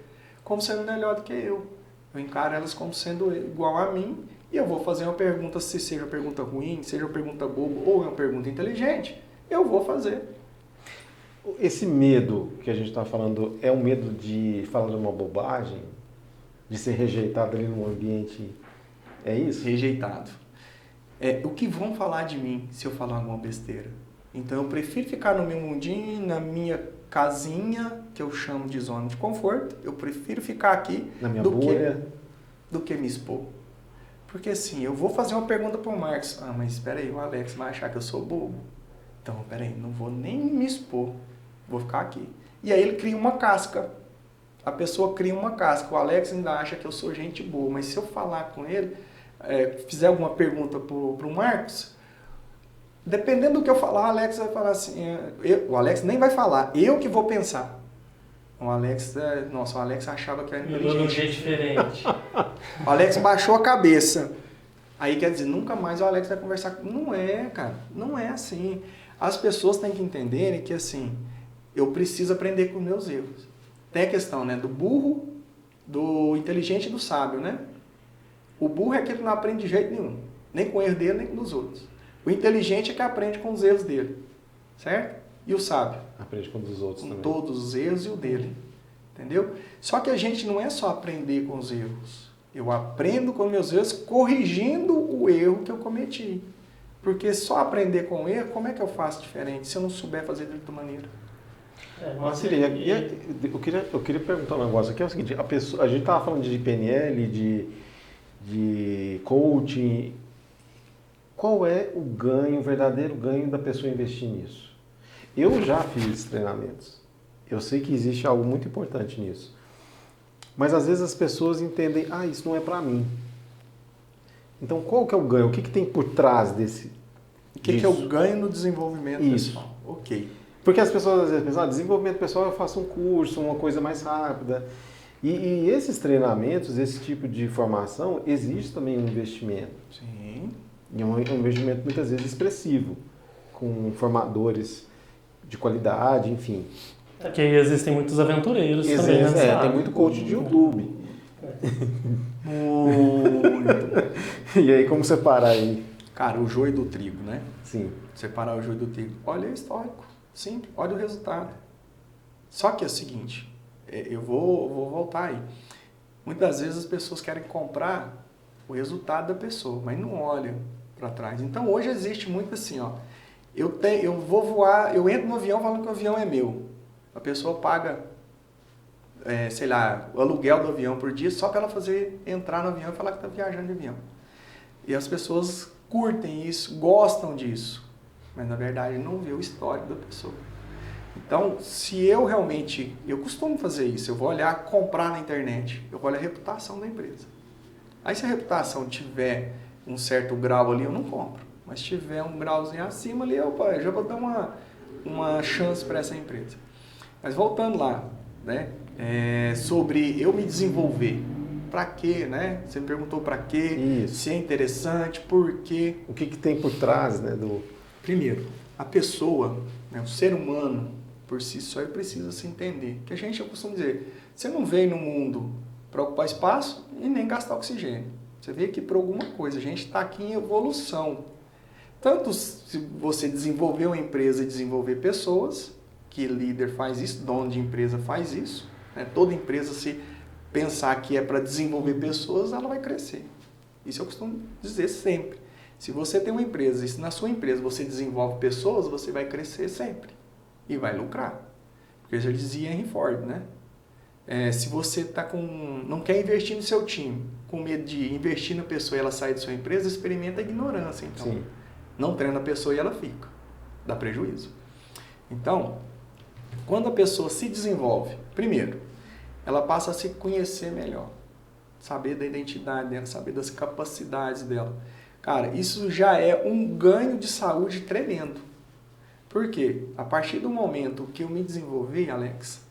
como sendo melhor do que eu. Eu encaro elas como sendo igual a mim e eu vou fazer uma pergunta, se seja uma pergunta ruim, seja uma pergunta boba ou uma pergunta inteligente, eu vou fazer. Esse medo que a gente está falando é um medo de falar de uma bobagem? De ser rejeitado ali num ambiente? É isso? Rejeitado. O que vão falar de mim se eu falar alguma besteira? Então eu prefiro ficar no meu mundinho, na minha casinha, que eu chamo de zona de conforto. Eu prefiro ficar aqui na minha bolha do que me expor. Porque assim, eu vou fazer uma pergunta para o Marcos. Ah, mas espera aí, o Alex vai achar que eu sou bobo. Então, espera aí, não vou nem me expor. Vou ficar aqui. E aí ele cria uma casca. A pessoa cria uma casca. O Alex ainda acha que eu sou gente boa. Mas se eu falar com ele, fizer alguma pergunta para o Marcos, dependendo do que eu falar, o Alex vai falar assim... o Alex nem vai falar. Eu que vou pensar. O Alex achava que era inteligente. De um jeito diferente. O Alex baixou a cabeça. Aí quer dizer, nunca mais o Alex vai conversar comigo. Não é, cara. Não é assim. As pessoas têm que entenderem que, assim, eu preciso aprender com meus erros. Tem a questão, né, do burro, do inteligente e do sábio, né? O burro é aquele que não aprende de jeito nenhum. Nem com o erro dele, nem com os outros. O inteligente é que aprende com os erros dele. Certo? E o sábio? Aprende com os outros também. Com todos os erros e o dele. Entendeu? Só que a gente não é só aprender com os erros. Eu aprendo com meus erros corrigindo o erro que eu cometi. Porque só aprender com o erro, como é que eu faço diferente se eu não souber fazer de outra maneira? Mas eu queria perguntar um negócio aqui, é o seguinte, a gente estava falando de PNL, de coaching. Qual é o verdadeiro ganho da pessoa investir nisso? Eu já fiz treinamentos. Eu sei que existe algo muito importante nisso. Mas às vezes as pessoas entendem, isso não é para mim. Então qual que é o ganho? O que tem por trás desse? O que é o ganho no desenvolvimento pessoal? Ok. Porque as pessoas às vezes pensam, desenvolvimento pessoal eu faço um curso, uma coisa mais rápida. E esses treinamentos, esse tipo de formação, existe também um investimento. Sim. E é um investimento muitas vezes expressivo, com formadores de qualidade, enfim. Porque existem muitos aventureiros também, né? Tem muito coach de YouTube. Muito. E aí, como separar aí? Cara, o joio do trigo, né? Sim. Separar o joio do trigo. Olha o histórico. Sim, olha o resultado. Só que é o seguinte, eu vou voltar aí. Muitas vezes as pessoas querem comprar o resultado da pessoa, mas não olham para trás. Então hoje existe muito assim, ó. Eu vou voar, eu entro no avião falando que o avião é meu. A pessoa paga, o aluguel do avião por dia só para ela entrar no avião e falar que está viajando de avião. E as pessoas curtem isso, gostam disso, mas na verdade não vê o histórico da pessoa. Então, se eu realmente, eu costumo fazer isso, eu vou olhar, comprar na internet, eu vou olhar a reputação da empresa. Aí se a reputação tiver um certo grau ali, eu não compro. Mas se tiver um grauzinho acima ali, eu já vou dar uma chance para essa empresa. Mas voltando lá, né, sobre eu me desenvolver. Para quê, né? Você me perguntou para quê, Isso. se é interessante, por quê. O que tem por trás, né, Primeiro, a pessoa, né, o ser humano, por si só, ele precisa se entender. Que eu costumo dizer, você não veio no mundo para ocupar espaço e nem gastar oxigênio. Você veio aqui por alguma coisa. A gente está aqui em evolução. Tanto se você desenvolver uma empresa e desenvolver pessoas, que líder faz isso, dono de empresa faz isso, né? Toda empresa, se pensar que é para desenvolver pessoas, ela vai crescer. Isso eu costumo dizer sempre. Se você tem uma empresa e se na sua empresa você desenvolve pessoas, você vai crescer sempre e vai lucrar. Porque já dizia Henry Ford, né? Se você não quer investir no seu time, com medo de investir na pessoa e ela sair da sua empresa, experimenta a ignorância. Então, Sim. Não treina a pessoa e ela fica. Dá prejuízo. Então, quando a pessoa se desenvolve, primeiro, ela passa a se conhecer melhor. Saber da identidade dela, saber das capacidades dela. Cara, isso já é um ganho de saúde tremendo. Por quê? A partir do momento que eu me desenvolvi, Alex,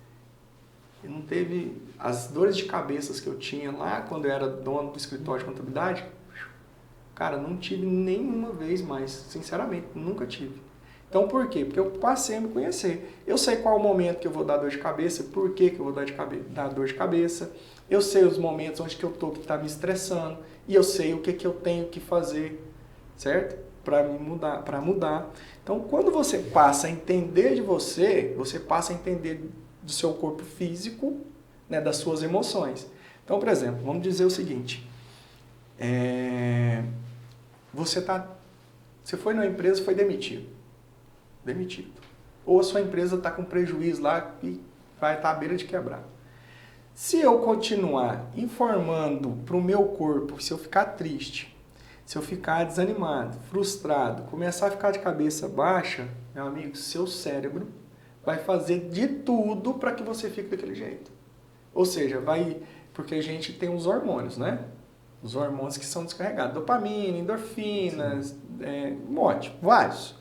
eu não teve as dores de cabeça que eu tinha lá quando eu era dono do escritório de contabilidade. Cara, não tive nenhuma vez mais, sinceramente, nunca tive. Então, por quê? Porque eu passei a me conhecer. Eu sei qual o momento que eu vou dar dor de cabeça, por que eu vou dar dor de cabeça. Eu sei os momentos onde que eu tô que está me estressando e eu sei o que eu tenho que fazer, certo? Para mudar. Então, quando você passa a entender de você, você passa a entender do seu corpo físico, né, das suas emoções. Então, por exemplo, vamos dizer o seguinte. Você foi numa empresa e foi demitido. Ou a sua empresa está com prejuízo lá e vai estar à beira de quebrar. Se eu continuar informando para o meu corpo, se eu ficar triste, se eu ficar desanimado, frustrado, começar a ficar de cabeça baixa, meu amigo, seu cérebro vai fazer de tudo para que você fique daquele jeito. Ou seja, porque a gente tem os hormônios, né? Os hormônios que são descarregados. Dopamina, endorfinas, vários.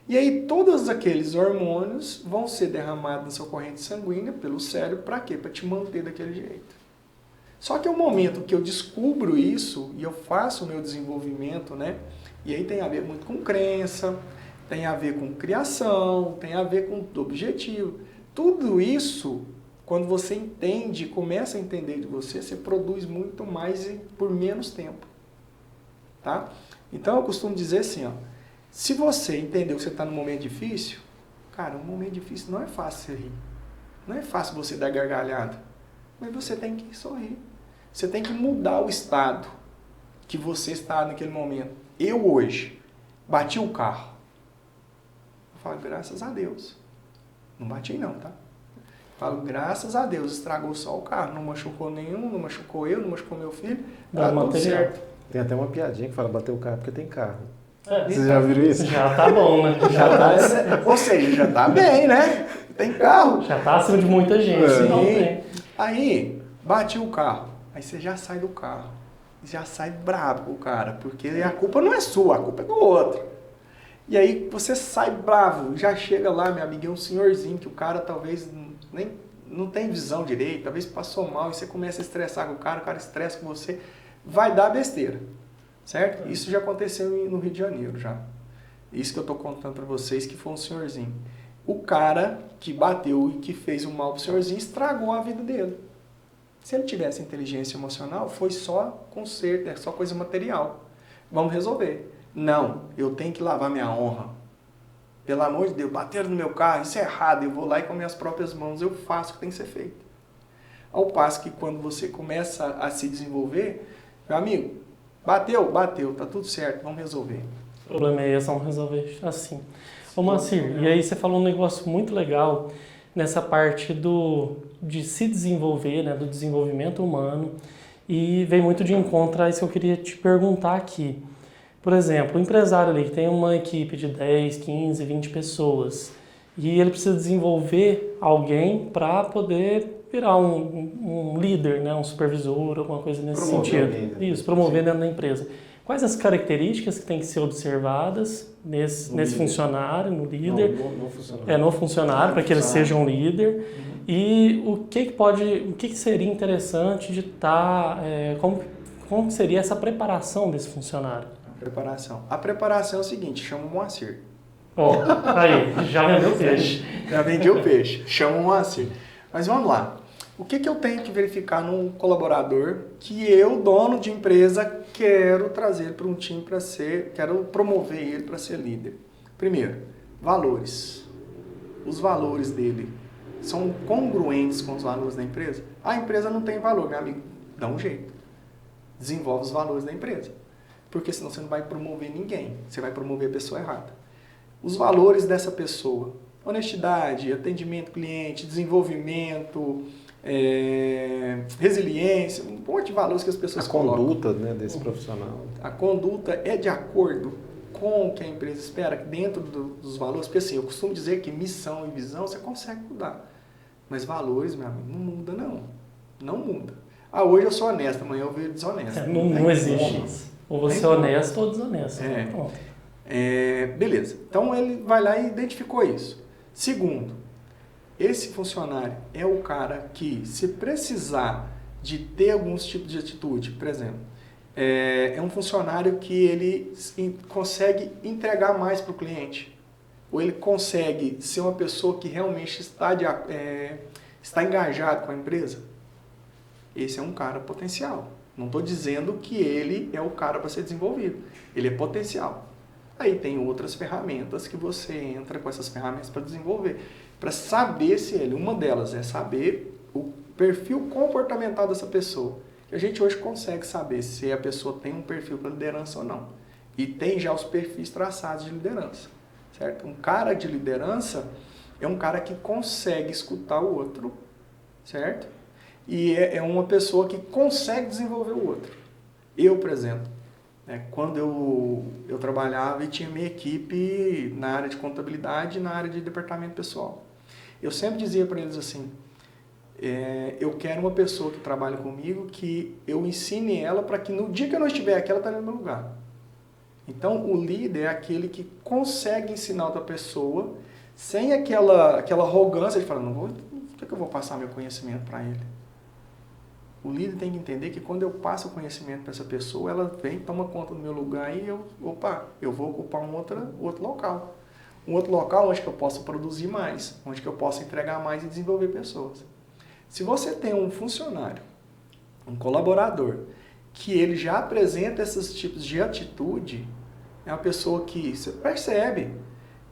E aí todos aqueles hormônios vão ser derramados na sua corrente sanguínea pelo cérebro. Para quê? Para te manter daquele jeito. Só que é o momento que eu descubro isso e eu faço o meu desenvolvimento, né? E aí tem a ver muito com crença, tem a ver com criação, tem a ver com objetivo. Tudo isso, quando você entende, começa a entender de você, você produz muito mais e por menos tempo. Tá? Então eu costumo dizer assim, ó, se você entendeu que você está num momento difícil, cara, um momento difícil não é fácil você rir. Não é fácil você dar gargalhada. Mas você tem que sorrir. Você tem que mudar o estado que você está naquele momento. Eu hoje bati o carro. Eu falo, graças a Deus. Não bati não, tá? Eu falo, graças a Deus, estragou só o carro. Não machucou nenhum, não machucou eu, não machucou meu filho. Tá tudo certo. Tem até uma piadinha que fala, bateu o carro porque tem carro. Vocês já viram isso? Já tá bom, né? Ou seja, já tá bem, né? Tem carro. Já tá acima de muita gente. Não tem. Aí, bate o carro. Aí você já sai do carro. Já sai bravo com o cara. Porque a culpa não é sua, a culpa é do outro. E aí você sai bravo. Já chega lá, meu amigo, é um senhorzinho que o cara talvez nem não tem visão direito. Talvez passou mal e você começa a estressar com o cara estressa com você. Vai dar besteira. Certo? Isso já aconteceu no Rio de Janeiro, já. Isso que eu tô contando para vocês, que foi um senhorzinho. O cara que bateu e que fez o mal pro senhorzinho estragou a vida dele. Se ele tivesse inteligência emocional, foi só conserto, é só coisa material. Vamos resolver. Não, eu tenho que lavar minha honra. Pelo amor de Deus, bateram no meu carro, isso é errado. Eu vou lá e com minhas próprias mãos eu faço o que tem que ser feito. Ao passo que quando você começa a se desenvolver, meu amigo, bateu, tá tudo certo, vamos resolver. O problema é esse, vamos resolver assim. Ô Moacir, e aí você falou um negócio muito legal nessa parte de se desenvolver, né, do desenvolvimento humano, e vem muito de encontro a isso que eu queria te perguntar aqui. Por exemplo, o empresário ali que tem uma equipe de 10, 15, 20 pessoas, e ele precisa desenvolver alguém para poder virar um líder, né, um supervisor, alguma coisa nesse Promover sentido. alguém, né? Isso, promover Sim. dentro da empresa. Quais as características que têm que ser observadas nesse líder. funcionário, no líder? Não funciona. No funcionário, para que ele seja um líder. E o que seria interessante de estar, como seria essa preparação desse funcionário? A preparação é o seguinte, chama o Moacir. Ó, aí, já vendeu o peixe. Já vendi o peixe, chama o Moacir. Mas vamos lá. O que eu tenho que verificar num colaborador que eu, dono de empresa, quero trazer para um time quero promover ele para ser líder? Primeiro, valores. Os valores dele são congruentes com os valores da empresa? A empresa não tem valor, meu amigo. Dá um jeito. Desenvolve os valores da empresa. Porque senão você não vai promover ninguém. Você vai promover a pessoa errada. Os valores dessa pessoa: honestidade, atendimento ao cliente, desenvolvimento, resiliência, um monte de valores que as pessoas colocam. A conduta, né, desse profissional. A conduta é de acordo com o que a empresa espera, dentro dos valores. Porque assim, eu costumo dizer que missão e visão você consegue mudar. Mas valores, meu amigo, não muda não. Não muda. Hoje eu sou honesto, amanhã eu viro desonesto. Não existe isso. Ou você é honesto ou desonesto. Pronto. Beleza. Então ele vai lá e identificou isso. Segundo, esse funcionário é o cara que, se precisar de ter alguns tipos de atitude, por exemplo, é um funcionário que ele consegue entregar mais para o cliente. Ou ele consegue ser uma pessoa que realmente está engajado com a empresa. Esse é um cara potencial. Não estou dizendo que ele é o cara para ser desenvolvido. Ele é potencial. Aí tem outras ferramentas que você entra com essas ferramentas para desenvolver. Para saber se ele... Uma delas é saber o perfil comportamental dessa pessoa. Que a gente hoje consegue saber se a pessoa tem um perfil para liderança ou não. E tem já os perfis traçados de liderança. Certo? Um cara de liderança é um cara que consegue escutar o outro. Certo? E é uma pessoa que consegue desenvolver o outro. Eu, por exemplo, quando eu trabalhava e tinha minha equipe na área de contabilidade e na área de departamento pessoal, eu sempre dizia para eles assim, eu quero uma pessoa que trabalhe comigo, que eu ensine ela para que no dia que eu não estiver aqui, ela esteja no meu lugar. Então, o líder é aquele que consegue ensinar outra pessoa sem aquela arrogância de falar, por que eu vou passar meu conhecimento para ele? O líder tem que entender que quando eu passo o conhecimento para essa pessoa, ela vem, toma conta do meu lugar e eu vou ocupar um outro local. Um outro local onde que eu possa produzir mais, onde que eu possa entregar mais e desenvolver pessoas. Se você tem um funcionário, um colaborador, que ele já apresenta esses tipos de atitude, é uma pessoa que, você percebe,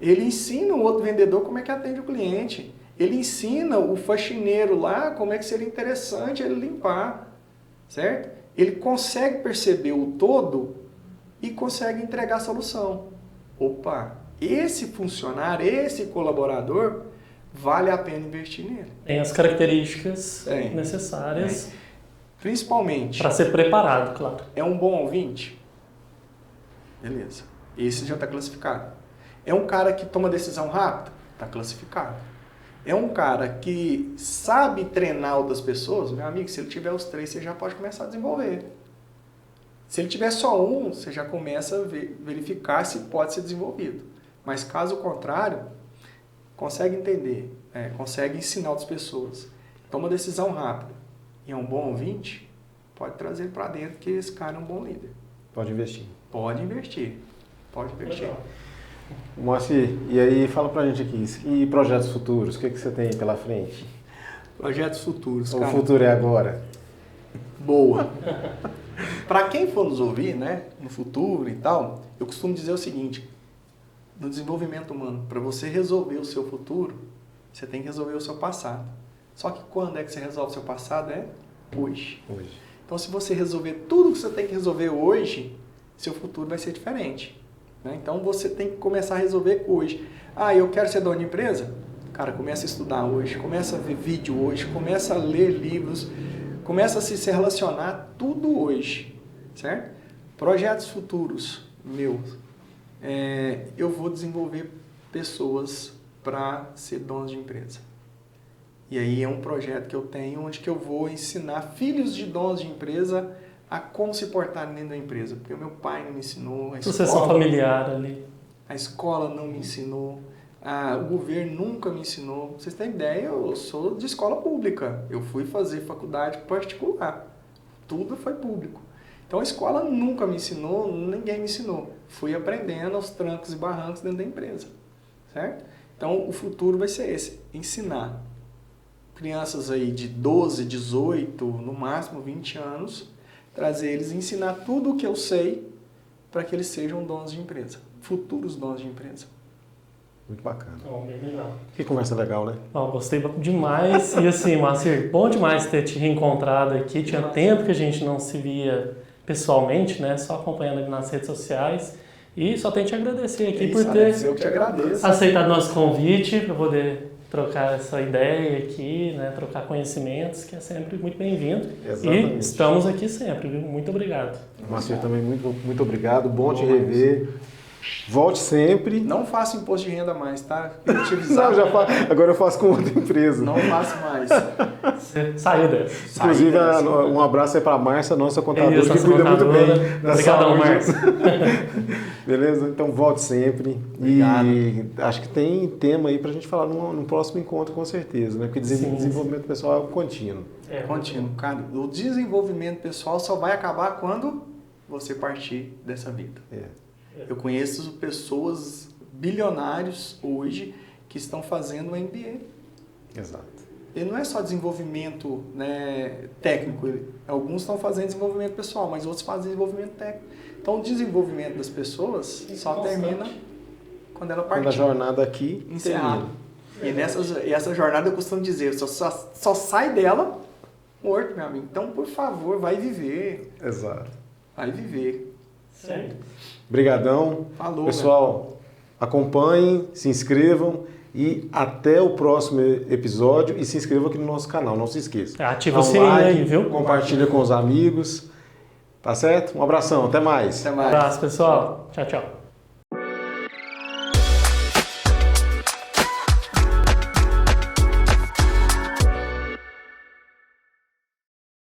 ele ensina o outro vendedor como é que atende o cliente. Ele ensina o faxineiro lá como é que seria interessante ele limpar, certo? Ele consegue perceber o todo e consegue entregar a solução. Opa, esse funcionário, esse colaborador, vale a pena investir nele. Tem as características necessárias. Principalmente. Para ser preparado, claro. É um bom ouvinte? Beleza. Esse já está classificado. É um cara que toma decisão rápida? Está classificado. É um cara que sabe treinar outras pessoas? Meu amigo, se ele tiver os 3, você já pode começar a desenvolver. Se ele tiver só um, você já começa a verificar se pode ser desenvolvido. Mas caso contrário, consegue entender, consegue ensinar outras pessoas, toma decisão rápida e é um bom ouvinte, pode trazer para dentro que esse cara é um bom líder. Pode investir. Pode investir. Pode investir. Legal. Moacir, e aí fala pra gente aqui, e projetos futuros, o que você tem pela frente? Projetos futuros, O futuro é agora. Boa. Para quem for nos ouvir, né, no futuro e tal, eu costumo dizer o seguinte, no desenvolvimento humano, para você resolver o seu futuro, você tem que resolver o seu passado. Só que quando é que você resolve o seu passado? É hoje. Então, se você resolver tudo que você tem que resolver hoje, seu futuro vai ser diferente. Então, você tem que começar a resolver hoje. Eu quero ser dono de empresa? Cara, começa a estudar hoje, começa a ver vídeo hoje, começa a ler livros, começa a se relacionar tudo hoje, certo? Projetos futuros meus. Eu vou desenvolver pessoas para ser dono de empresa. E aí é um projeto que eu tenho onde que eu vou ensinar filhos de donos de empresa a como se portar dentro da empresa. Porque o meu pai não me ensinou, Sucessão familiar ali. a escola não me ensinou, o governo nunca me ensinou. Pra vocês terem ideia, eu sou de escola pública. Eu fui fazer faculdade particular. Tudo foi público. Então a escola nunca me ensinou, ninguém me ensinou. Fui aprendendo aos trancos e barrancos dentro da empresa. Certo? Então o futuro vai ser esse, ensinar crianças aí de 12, 18, no máximo 20 anos, trazer eles e ensinar tudo o que eu sei para que eles sejam donos de empresa, futuros donos de empresa. Muito bacana. Bom, bem legal. Que conversa legal, né? Bom, gostei demais. E assim, Moacir, bom demais ter te reencontrado aqui. Tinha tempo que a gente não se via pessoalmente, né? Só acompanhando ali nas redes sociais. E só tenho que te agradecer aqui por ter Eu que te agradeço. aceitado nosso convite para poder trocar essa ideia aqui, né? Trocar conhecimentos, que é sempre muito bem-vindo. Exatamente. E estamos aqui sempre, viu? Muito obrigado. Marcelo, também muito obrigado. Bom te rever. Volte sempre. Não faço imposto de renda mais, tá? Eu te avisar. Não, agora eu faço com outra empresa. Não faço mais. Você saiu dessa. Inclusive, um abraço aí para a Márcia, nossa contadora, Isso, que nossa cuida muito contadora. bem da Obrigadão, saúde. Marcos. Beleza? Então volte sempre. Obrigado. E acho que tem tema aí para a gente falar num próximo encontro, com certeza, né? Porque Sim. desenvolvimento pessoal é contínuo. Contínuo. Cara, o desenvolvimento pessoal só vai acabar quando você partir dessa vida. Eu conheço pessoas bilionários hoje que estão fazendo um MBA. Exato. Ele não é só desenvolvimento, né, técnico. Alguns estão fazendo desenvolvimento pessoal, mas outros fazem desenvolvimento técnico. Então, o desenvolvimento das pessoas só termina quando ela partir. Quando a jornada aqui encerrada. E essa jornada eu costumo dizer, só sai dela morto, meu amigo. Então, por favor, vai viver. Exato. Vai viver. Certo. Obrigadão. Falou, pessoal. Acompanhem, se inscrevam e até o próximo episódio. E se inscrevam aqui no nosso canal, não se esqueça. Ativa o sininho aí, viu? Compartilha com os amigos. Tá certo? Um abração, até mais. Até mais. Um abraço, pessoal. Tchau, tchau.